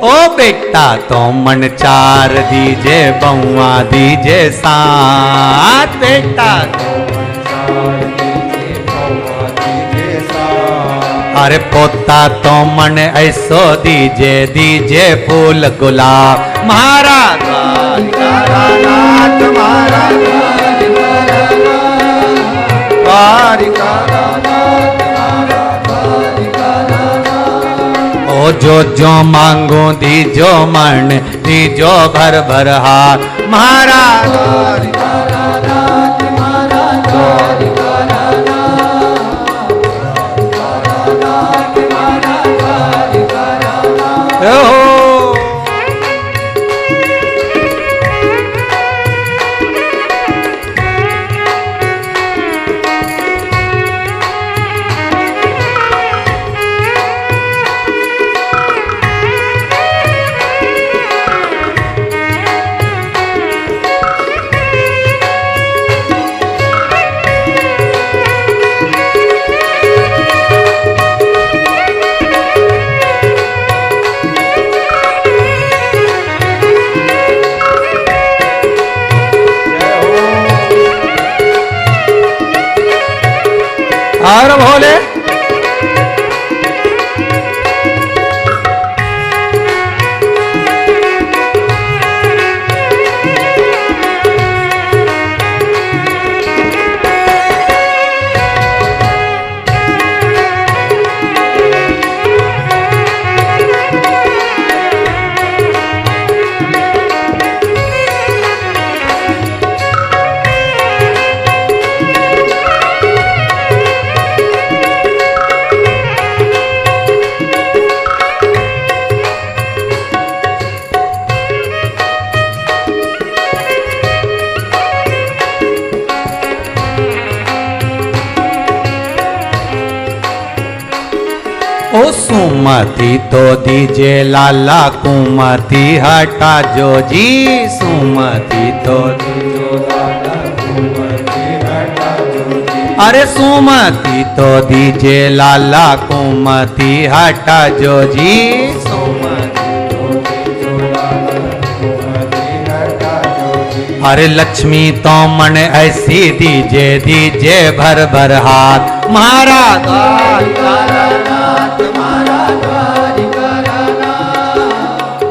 ओ बेटा तो मन चार दीजे बउआ दीजे सात बेटा तो अरे पोता तो मन ऐसो दीजे दीजे फूल गुलाब मारा द्वारिकानाथ मारा द्वारिकानाथ। ओ जो जो मांगो दीजो मन दीजो भर भर हाथ मारा द्वारिकानाथ मारा द्वारिकानाथ। हो और भोले ओ सुमति तो दीजे लाला कुमति हटा जो जी सुमति तो दीजो लाला कुमति हटा जो जी। अरे सुमति तो दीजे लाला कुमति हटा जो जी सुमति तो दीजो लाला कुमति हटा जो जी। अरे लक्ष्मी तो मन ऐसी दीजे दीजे भर भर हाथ मारा द्वारिकानाथ मारा द्वारिकानाथ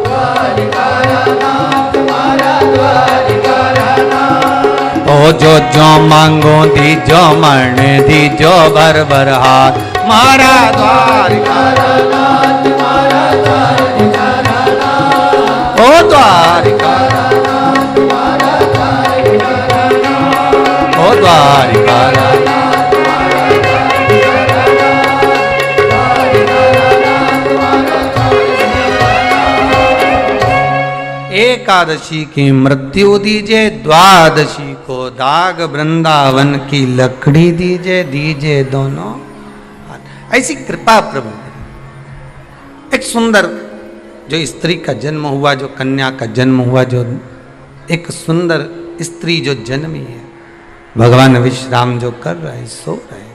द्वारिकानाथ मारा द्वारिकानाथ। ओ जो जो मांगो दीजो मण दीजो भर भर हाथ मारा द्वारिकानाथ मारा द्वारिकानाथ। ओ द्वारिकानाथ मारा द्वारिकानाथ। एकादशी की मृत्यु दीजे, द्वादशी को दाग वृंदावन की लकड़ी दीजे, दीजे दोनों हाथ। ऐसी कृपा प्रभु। एक सुंदर जो स्त्री का जन्म हुआ, जो कन्या का जन्म हुआ, जो एक सुंदर स्त्री जो जन्मी है, भगवान विश्राम जो कर रहे, सो रहे,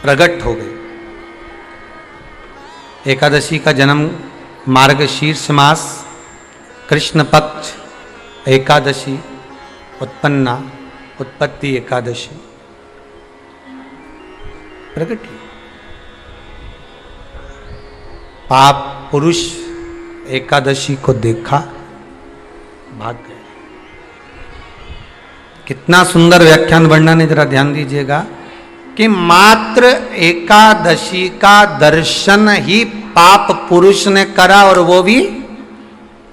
प्रकट हो गए। एकादशी का जन्म मार्गशीर्ष मास कृष्ण पक्ष एकादशी उत्पन्ना, उत्पत्ति एकादशी प्रकट हुई। पाप पुरुष एकादशी को देखा, भाग गए। कितना सुंदर व्याख्यान वर्णन है, जरा ध्यान दीजिएगा कि मात्र एकादशी का दर्शन ही पाप पुरुष ने करा और वो भी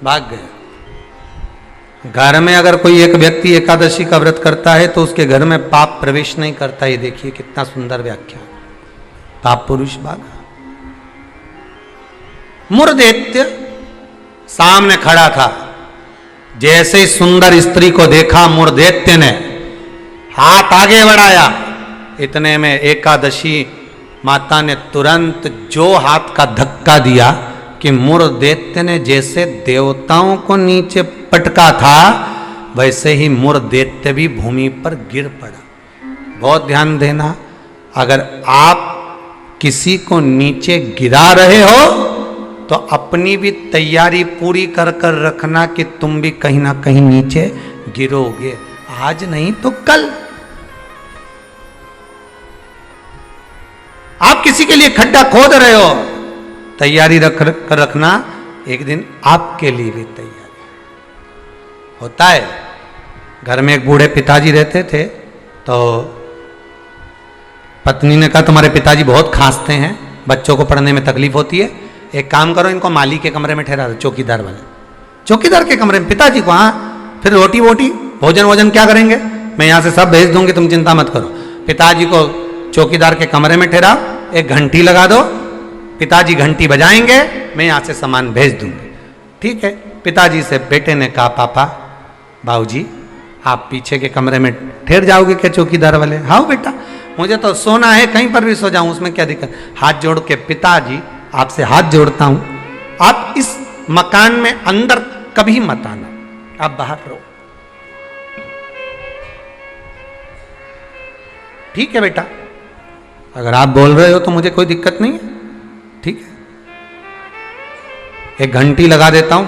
भाग गया। घर में अगर कोई एक व्यक्ति एकादशी का व्रत करता है तो उसके घर में पाप प्रवेश नहीं करता। ये देखिए कितना सुंदर व्याख्यान। पाप पुरुष भागा। मुरदैत्य सामने खड़ा था। जैसे ही सुंदर स्त्री को देखा, मुरदैत्य ने हाथ आगे बढ़ाया। इतने में एकादशी माता ने तुरंत जो हाथ का धक्का दिया कि मुरदैत्य ने जैसे देवताओं को नीचे पटका था, वैसे ही मुरदैत्य भी भूमि पर गिर पड़ा। बहुत ध्यान देना, अगर आप किसी को नीचे गिरा रहे हो तो अपनी भी तैयारी पूरी कर कर रखना कि तुम भी कहीं ना कहीं नीचे गिरोगे, आज नहीं तो कल। आप किसी के लिए खड्डा खोद रहे हो, तैयारी कर रखना, एक दिन आपके लिए भी तैयारी होता है। घर में एक बूढ़े पिताजी रहते थे, तो पत्नी ने कहा तुम्हारे पिताजी बहुत खांसते हैं, बच्चों को पढ़ने में तकलीफ होती है, एक काम करो इनको माली के कमरे में ठहरा दो, चौकीदार वाले, चौकीदार के कमरे में पिताजी को। हाँ, फिर रोटी वोटी भोजन वोजन क्या करेंगे, मैं यहाँ से सब भेज दूंगी, तुम चिंता मत करो। पिताजी को चौकीदार के कमरे में ठहराओ, एक घंटी लगा दो, पिताजी घंटी बजाएंगे, मैं यहाँ से सामान भेज दूंगी। ठीक है। पिताजी से बेटे ने कहा पापा, बाबूजी आप पीछे के कमरे में ठहर जाओगे क्या चौकीदार वाले? हाँ बेटा, मुझे तो सोना है, कहीं पर भी सो जाऊं, उसमें क्या दिक्कत। हाथ जोड़ के पिताजी आपसे हाथ जोड़ता हूं, आप इस मकान में अंदर कभी मत आना, आप बाहर रहो। ठीक है बेटा, अगर आप बोल रहे हो तो मुझे कोई दिक्कत नहीं है। ठीक है, एक घंटी लगा देता हूं,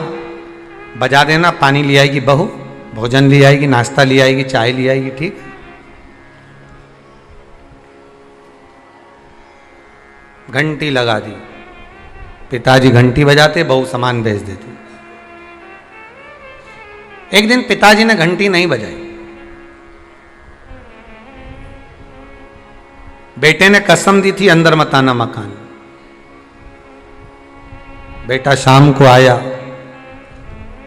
बजा देना, पानी ले आएगी बहू, भोजन ले आएगी, नाश्ता ले आएगी, चाय ले आएगी। ठीक है। घंटी लगा दी, पिताजी घंटी बजाते, बहू सामान भेज देती। एक दिन पिताजी ने घंटी नहीं बजाई, बेटे ने कसम दी थी अंदर मत आना मकान। बेटा शाम को आया,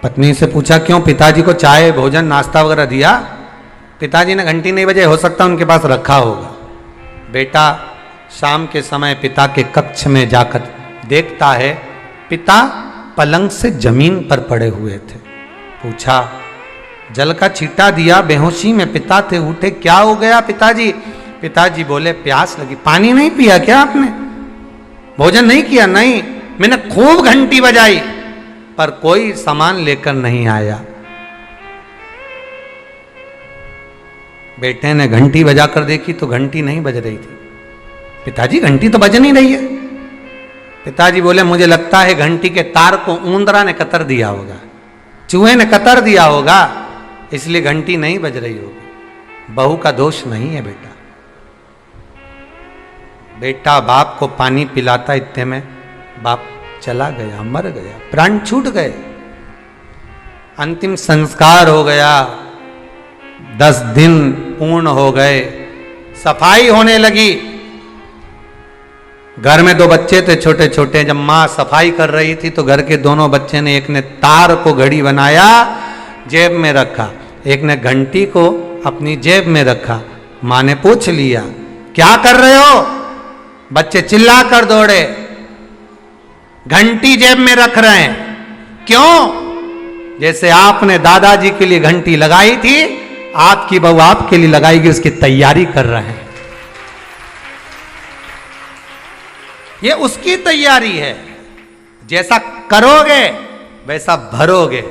पत्नी से पूछा क्यों, पिताजी को चाय भोजन नाश्ता वगैरह दिया? पिताजी ने घंटी नहीं बजाई, हो सकता उनके पास रखा होगा। बेटा शाम के समय पिता के कक्ष में जाकर देखता है पिता पलंग से जमीन पर पड़े हुए थे। पूछा, जल का छींटा दिया, बेहोशी में पिता थे, उठे, क्या हो गया पिताजी? पिताजी बोले प्यास लगी। पानी नहीं पिया क्या आपने? भोजन नहीं किया? नहीं, मैंने खूब घंटी बजाई पर कोई सामान लेकर नहीं आया। बेटे ने घंटी बजाकर देखी तो घंटी नहीं बज रही थी। पिताजी घंटी तो बज नहीं रही है। पिताजी बोले मुझे लगता है घंटी के तार को ऊंदरा ने कतर दिया होगा, चूहे ने कतर दिया होगा, इसलिए घंटी नहीं बज रही होगी। बहू का दोष नहीं है बेटा। बेटा बाप को पानी पिलाता, इतने में बाप चला गया, मर गया, प्राण छूट गए, अंतिम संस्कार हो गया, 10 दिन पूर्ण हो गए, सफाई होने लगी। घर में 2 बच्चे थे छोटे छोटे। जब माँ सफाई कर रही थी तो घर के दोनों बच्चे ने, एक ने तार को घड़ी बनाया, जेब में रखा, एक ने घंटी को अपनी जेब में रखा। माँ ने पूछ लिया क्या कर रहे हो? बच्चे चिल्ला कर दौड़े, घंटी जेब में रख रहे हैं। क्यों? जैसे आपने दादाजी के लिए घंटी लगाई थी, आपकी बहू आपके लिए लगाएगी, उसकी तैयारी कर रहे हैं। ये उसकी तैयारी है। जैसा करोगे वैसा भरोगे।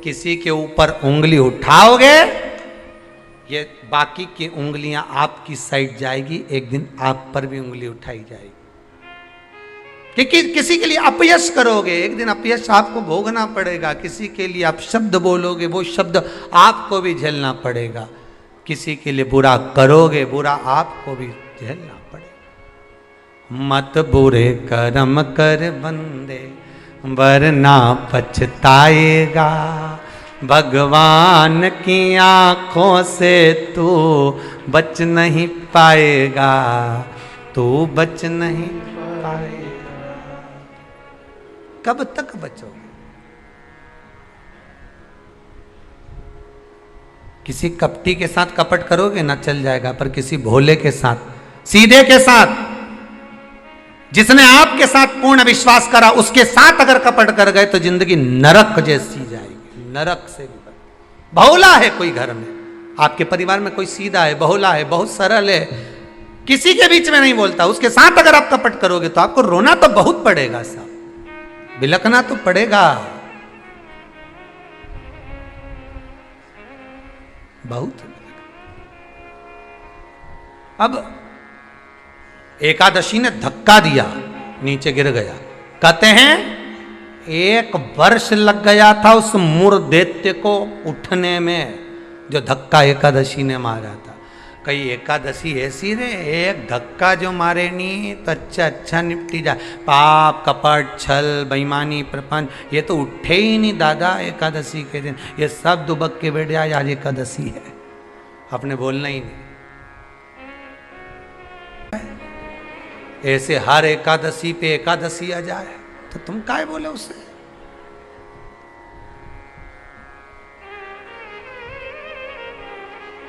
किसी के ऊपर उंगली उठाओगे, ये बाकी की उंगलियां आपकी साइड जाएगी, एक दिन आप पर भी उंगली उठाई जाएगी। कि किसी के लिए अपयश करोगे, एक दिन अपयश आपको भोगना पड़ेगा। किसी के लिए आप शब्द बोलोगे, वो शब्द आपको भी झेलना पड़ेगा। किसी के लिए बुरा करोगे, बुरा आपको भी झेलना पड़ेगा। मत बुरे कर्म कर बंदे, वरना पछताएगा। भगवान की आंखों से तू बच नहीं पाएगा, तू बच नहीं पाएगा। कब तक बचोगे? किसी कपटी के साथ कपट करोगे ना, चल जाएगा, पर किसी भोले के साथ, सीधे के साथ, जिसने आपके साथ पूर्ण विश्वास करा, उसके साथ अगर कपट कर गए तो जिंदगी नरक जैसी जाएगी। नरक से भी भोला है कोई घर में, आपके परिवार में कोई सीधा है, भोला है, बहुत सरल है, किसी के बीच में नहीं बोलता, उसके साथ अगर आप कपट करोगे तो आपको रोना तो बहुत पड़ेगा साहब, बिलखना तो पड़ेगा बहुत। अब एकादशी ने धक्का दिया, नीचे गिर गया। कहते हैं 1 वर्ष लग गया था उस मूर दैत्य को उठने में, जो धक्का एकादशी ने मारा था। कई एकादशी ऐसी रे, एक धक्का जो मारे नहीं तो अच्छा निपटी जाए। पाप कपट छल बेईमानी प्रपंच ये तो उठे ही नहीं दादा एकादशी के दिन। ये सब दुबक के बैठ जाए, आज एकादशी है, आपने बोलना ही नहीं। ऐसे हर एकादशी पे एकादशी आ जाए तो तुम काय बोले उससे?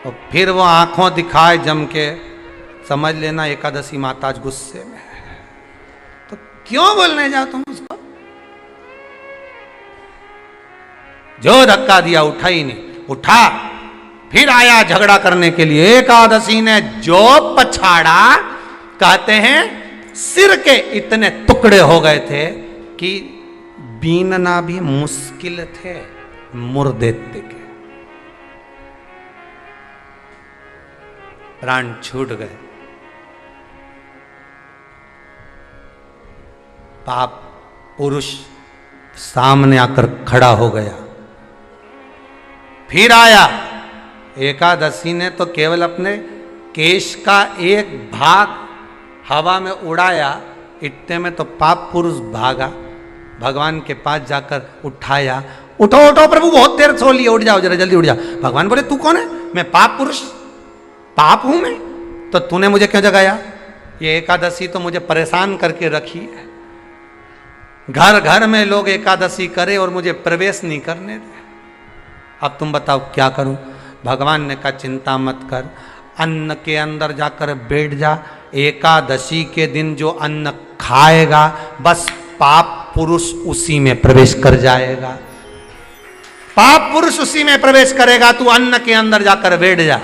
और फिर वो आंखों दिखाए जम के, समझ लेना एकादशी माता आज गुस्से में है। तो क्यों बोलने जाओ तुम उसको? जो धक्का दिया उठा ही नहीं, उठा फिर आया झगड़ा करने के लिए। एकादशी ने जो पछाड़ा, कहते हैं सिर के इतने टुकड़े हो गए थे कि बीनना भी मुश्किल थे मुर्दैत्य के। प्राण छूट गए। पाप पुरुष सामने आकर खड़ा हो गया। फिर आया एकादशी ने तो केवल अपने केश का एक भाग हवा में उड़ाया, इतने में तो पाप पुरुष भागा, भगवान के पास जाकर उठाया। उठो उठो प्रभु, बहुत देर सो लिए, उठ जाओ जरा जल्दी उठ जाओ। भगवान बोले तू कौन है? मैं पाप पुरुष, पाप हूं मैं, तो तूने मुझे क्यों जगाया? ये एकादशी तो मुझे परेशान करके रखी है। घर घर में लोग एकादशी करे और मुझे प्रवेश नहीं करने दे। अब तुम बताओ क्या करूं? भगवान ने कहा चिंता मत कर, अन्न के अंदर जाकर बैठ जा। एकादशी के दिन जो अन्न खाएगा बस पाप पुरुष उसी में प्रवेश कर जाएगा। पाप पुरुष उसी में प्रवेश करेगा, तू अन्न के अंदर जाकर बैठ जा।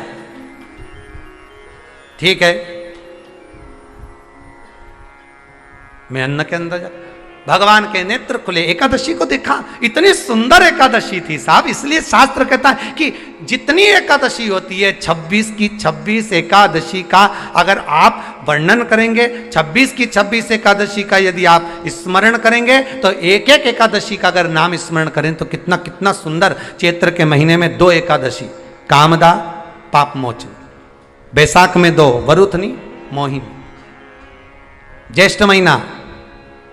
ठीक है, मैं अन्न के अंदर जा। भगवान के नेत्र खुले, एकादशी को देखा, इतनी सुंदर एकादशी थी साहब। इसलिए शास्त्र कहता है कि जितनी एकादशी होती है 26 की 26 एकादशी का अगर आप वर्णन करेंगे, 26 की 26 एकादशी का यदि आप स्मरण करेंगे तो एक एक एकादशी का अगर नाम स्मरण करें तो कितना कितना सुंदर। चैत्र के महीने में 2 एकादशी, कामदा पाप मोचन, बैसाख में 2 वरुथनी मोहिनी, ज्येष्ठ महीना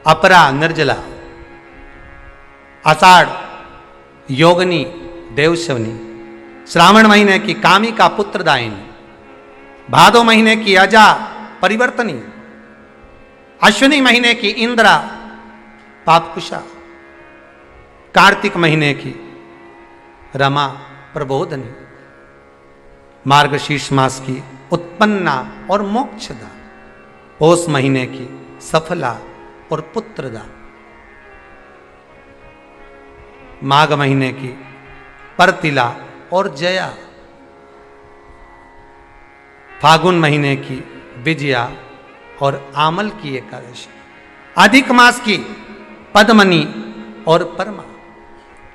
अपरा निर्जला, आषाढ़ योगनी देवशवनी, श्रावण महीने की कामिका पुत्रदायिनी, भादो महीने की अजा परिवर्तनी, अश्विनी महीने की इंद्रा पापकुशा, कार्तिक महीने की रमा प्रबोधनी, मार्गशीर्ष मास की उत्पन्ना और मोक्षदा, पौष महीने की सफला और पुत्रदा, माघ महीने की परतिला और जया, फागुन महीने की विजया और आमल की एकादशी, अधिक मास की पद्मनी और परमा।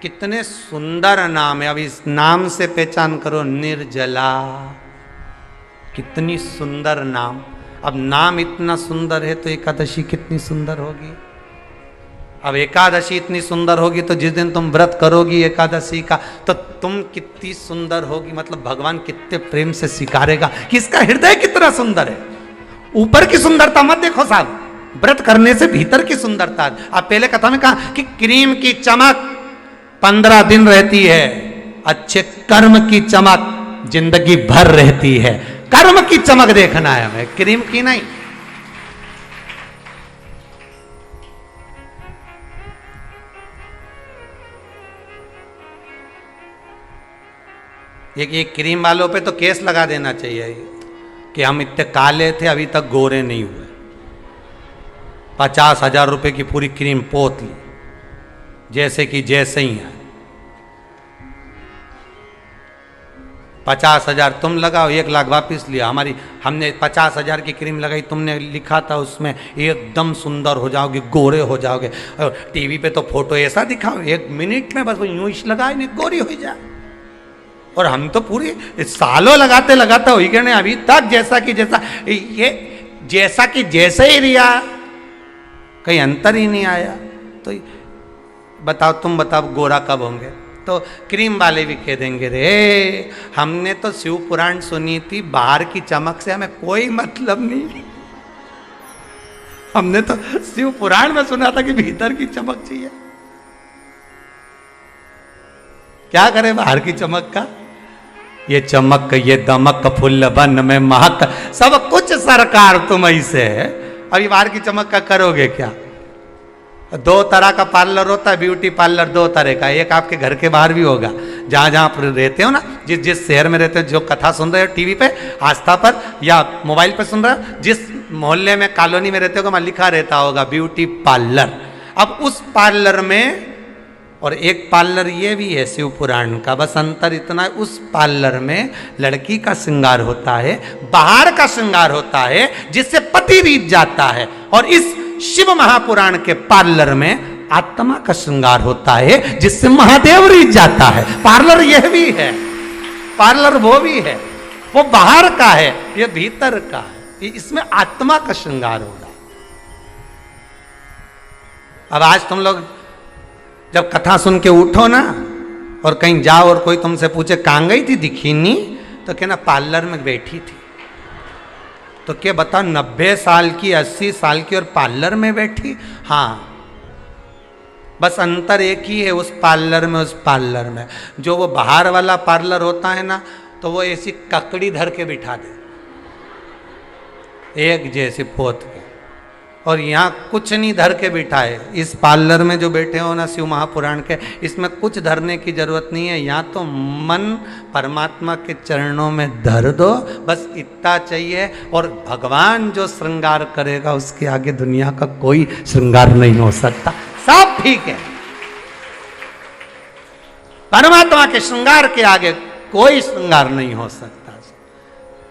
कितने सुंदर नाम है। अब इस नाम से पहचान करो, निर्जला, कितनी सुंदर नाम। अब नाम इतना सुंदर है तो एकादशी कितनी सुंदर होगी। अब एकादशी इतनी सुंदर होगी तो जिस दिन तुम व्रत करोगी एकादशी का तो तुम कितनी सुंदर होगी। मतलब भगवान कितने प्रेम से स्वीकारेगा कि इसका हृदय कितना सुंदर है। ऊपर की सुंदरता मत देखो साहब, व्रत करने से भीतर की सुंदरता। आप पहले कथा में कहा कि क्रीम की चमक 15 दिन रहती है, अच्छे कर्म की चमक जिंदगी भर रहती है। कर्म की चमक देखना है हमें, क्रीम की नहीं। ये क्रीम वालों पे तो केस लगा देना चाहिए कि हम इतने काले थे अभी तक गोरे नहीं हुए। 50,000 रुपए की पूरी क्रीम पोत ली, जैसे कि जैसे ही है। 50,000 तुम लगाओ, 1 लाख वापिस लिया। हमने 50,000 की क्रीम लगाई, तुमने लिखा था उसमें एकदम सुंदर हो जाओगे, गोरे हो जाओगे। और टीवी पे तो फोटो ऐसा दिखाओ 1 मिनट में बस वो यूं ही लगाए नहीं गोरी हो जाए। और हम तो पूरी सालों लगाते लगाते हो ही गए अभी तक जैसा कि जैसा, ये जैसा कि जैसे ही रिया, कहीं अंतर ही नहीं आया। तो बताओ, तुम बताओ गोरा कब होंगे। तो क्रीम वाले भी कह देंगे रे हमने तो शिव पुराण सुनी थी, बाहर की चमक से हमें कोई मतलब नहीं। हमने तो शिव पुराण में सुना था कि भीतर की चमक चाहिए। क्या करें बाहर की चमक का, ये चमक ये दमक फुल्ल बन में महक सब कुछ सरकार तुम ऐसे है। अभी बाहर की चमक का करोगे क्या। 2 तरह का पार्लर होता है, ब्यूटी पार्लर 2 तरह का। एक आपके घर के बाहर भी होगा, जहां जहां आप रहते हो ना, जिस शहर में रहते हो, जो कथा सुन रहे हो टीवी पे, आस्था पर या मोबाइल पे सुन रहे हो, जिस मोहल्ले में कॉलोनी में रहते हो वहां लिखा रहता होगा ब्यूटी पार्लर। अब उस पार्लर में, और एक पार्लर ये भी है शिव पुराण का, बस अंतर इतना है, उस पार्लर में लड़की का श्रृंगार होता है, बाहर का श्रृंगार होता है जिससे पति रीत जाता है। और इस शिव महापुराण के पार्लर में आत्मा का श्रृंगार होता है जिससे महादेव रीत जाता है। पार्लर यह भी है, पार्लर वो भी है। वो बाहर का है, ये भीतर का है। इसमें आत्मा का श्रृंगार होगा। अब आज तुम लोग जब कथा सुन के उठो ना और कहीं जाओ और कोई तुमसे पूछे कहाँ गई थी, दिखी नहीं, तो कहना पार्लर में बैठी थी। तो क्या बता 90 साल की, 80 साल की और पार्लर में बैठी। हाँ, बस अंतर एक ही है उस पार्लर में, उस पार्लर में। जो वो बाहर वाला पार्लर होता है ना, तो वो ऐसी ककड़ी धर के बिठा दे, एक जैसी पोत के, और यहाँ कुछ नहीं धर के बिठाए। इस पार्लर में जो बैठे हो ना शिव महापुराण के, इसमें कुछ धरने की जरूरत नहीं है। यहाँ तो मन परमात्मा के चरणों में धर दो, बस इतना चाहिए। और भगवान जो श्रृंगार करेगा उसके आगे दुनिया का कोई श्रृंगार नहीं हो सकता। सब ठीक है, परमात्मा के श्रृंगार के आगे कोई श्रृंगार नहीं हो सकता।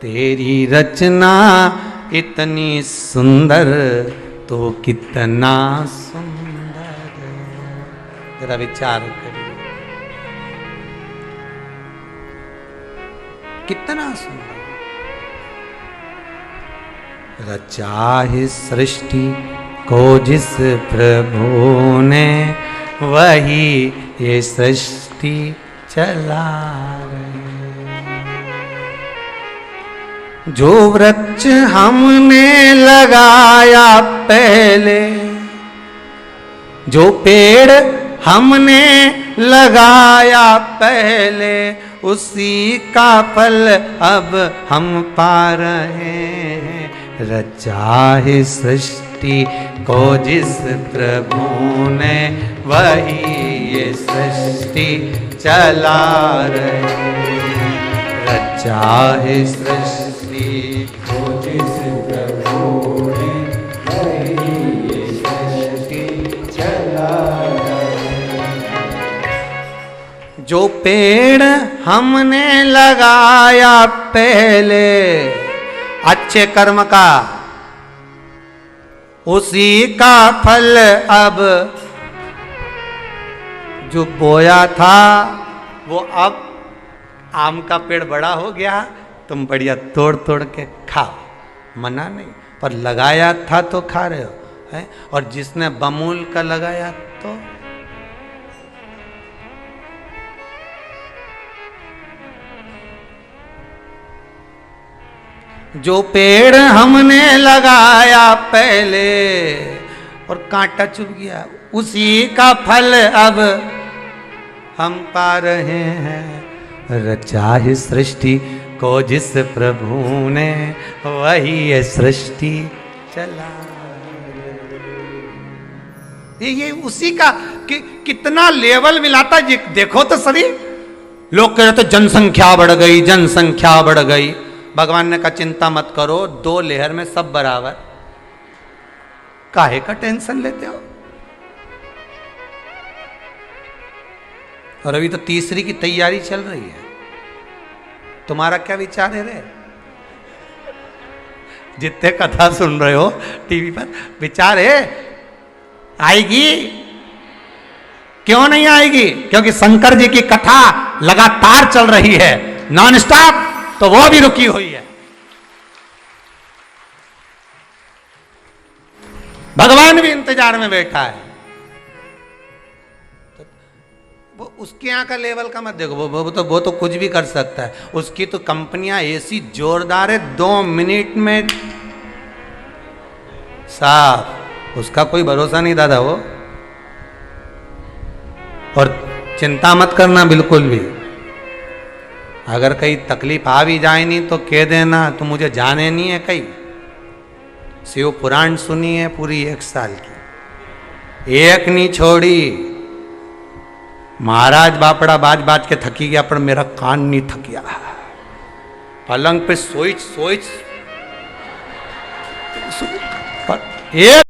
तेरी रचना इतनी सुंदर तो कितना सुंदर, जरा विचार करिए, कितना सुंदर। रचा है सृष्टि को जिस प्रभु ने, वही ये सृष्टि चला रहे। जो वृक्ष हमने लगाया पहले, जो पेड़ हमने लगाया पहले, उसी का फल अब हम पा रहे हैं। रचा है सृष्टि को जिस प्रभु ने, वही ये सृष्टि चला रहे हैं। रचा है सृष्टि को जिस प्रभु ने, वही ये सृष्टि चला रहे हैं। जो पेड़ हमने लगाया पहले अच्छे कर्म का, उसी का फल अब जो बोया था वो अब आम का पेड़ बड़ा हो गया, तुम बढ़िया तोड़ तोड़ के खाओ, मना नहीं, पर लगाया था तो खा रहे हो है। और जिसने बमूल का लगाया तो जो पेड़ हमने लगाया पहले और कांटा चुभ गया, उसी का फल अब हम पा रहे हैं। रचा है सृष्टि को जिस प्रभु ने, वही है सृष्टि चला। ये उसी का कितना लेवल मिलाता है, देखो तो सही। लोग कह रहे थे जनसंख्या बढ़ गई, जनसंख्या बढ़ गई। भगवान ने कहा चिंता मत करो, 2 लेयर में सब बराबर, काहे का टेंशन लेते हो। और अभी तो तीसरी की तैयारी चल रही है, तुम्हारा क्या विचार है रे? जितने कथा सुन रहे हो टीवी पर, विचार है आएगी? क्यों नहीं आएगी? क्योंकि शंकर जी की कथा लगातार चल रही है, नॉन स्टॉप, तो वो भी रुकी हुई है। भगवान भी इंतजार में बैठा है। तो वो उसके यहां का लेवल का मत देखो, वो तो कुछ भी कर सकता है। उसकी तो कंपनियां ऐसी जोरदार है, 2 मिनट में साफ, उसका कोई भरोसा नहीं दादा वो। और चिंता मत करना बिल्कुल भी, अगर कहीं तकलीफ आ भी जाए नहीं तो कह देना तो मुझे जाने नहीं है कहीं। शिव पुराण सुनी है पूरी 1 साल की, एक नहीं छोड़ी। महाराज बापड़ा बाज बाज के थकी गया, पर मेरा कान नहीं थकिया। पलंग पे सोच सोच एक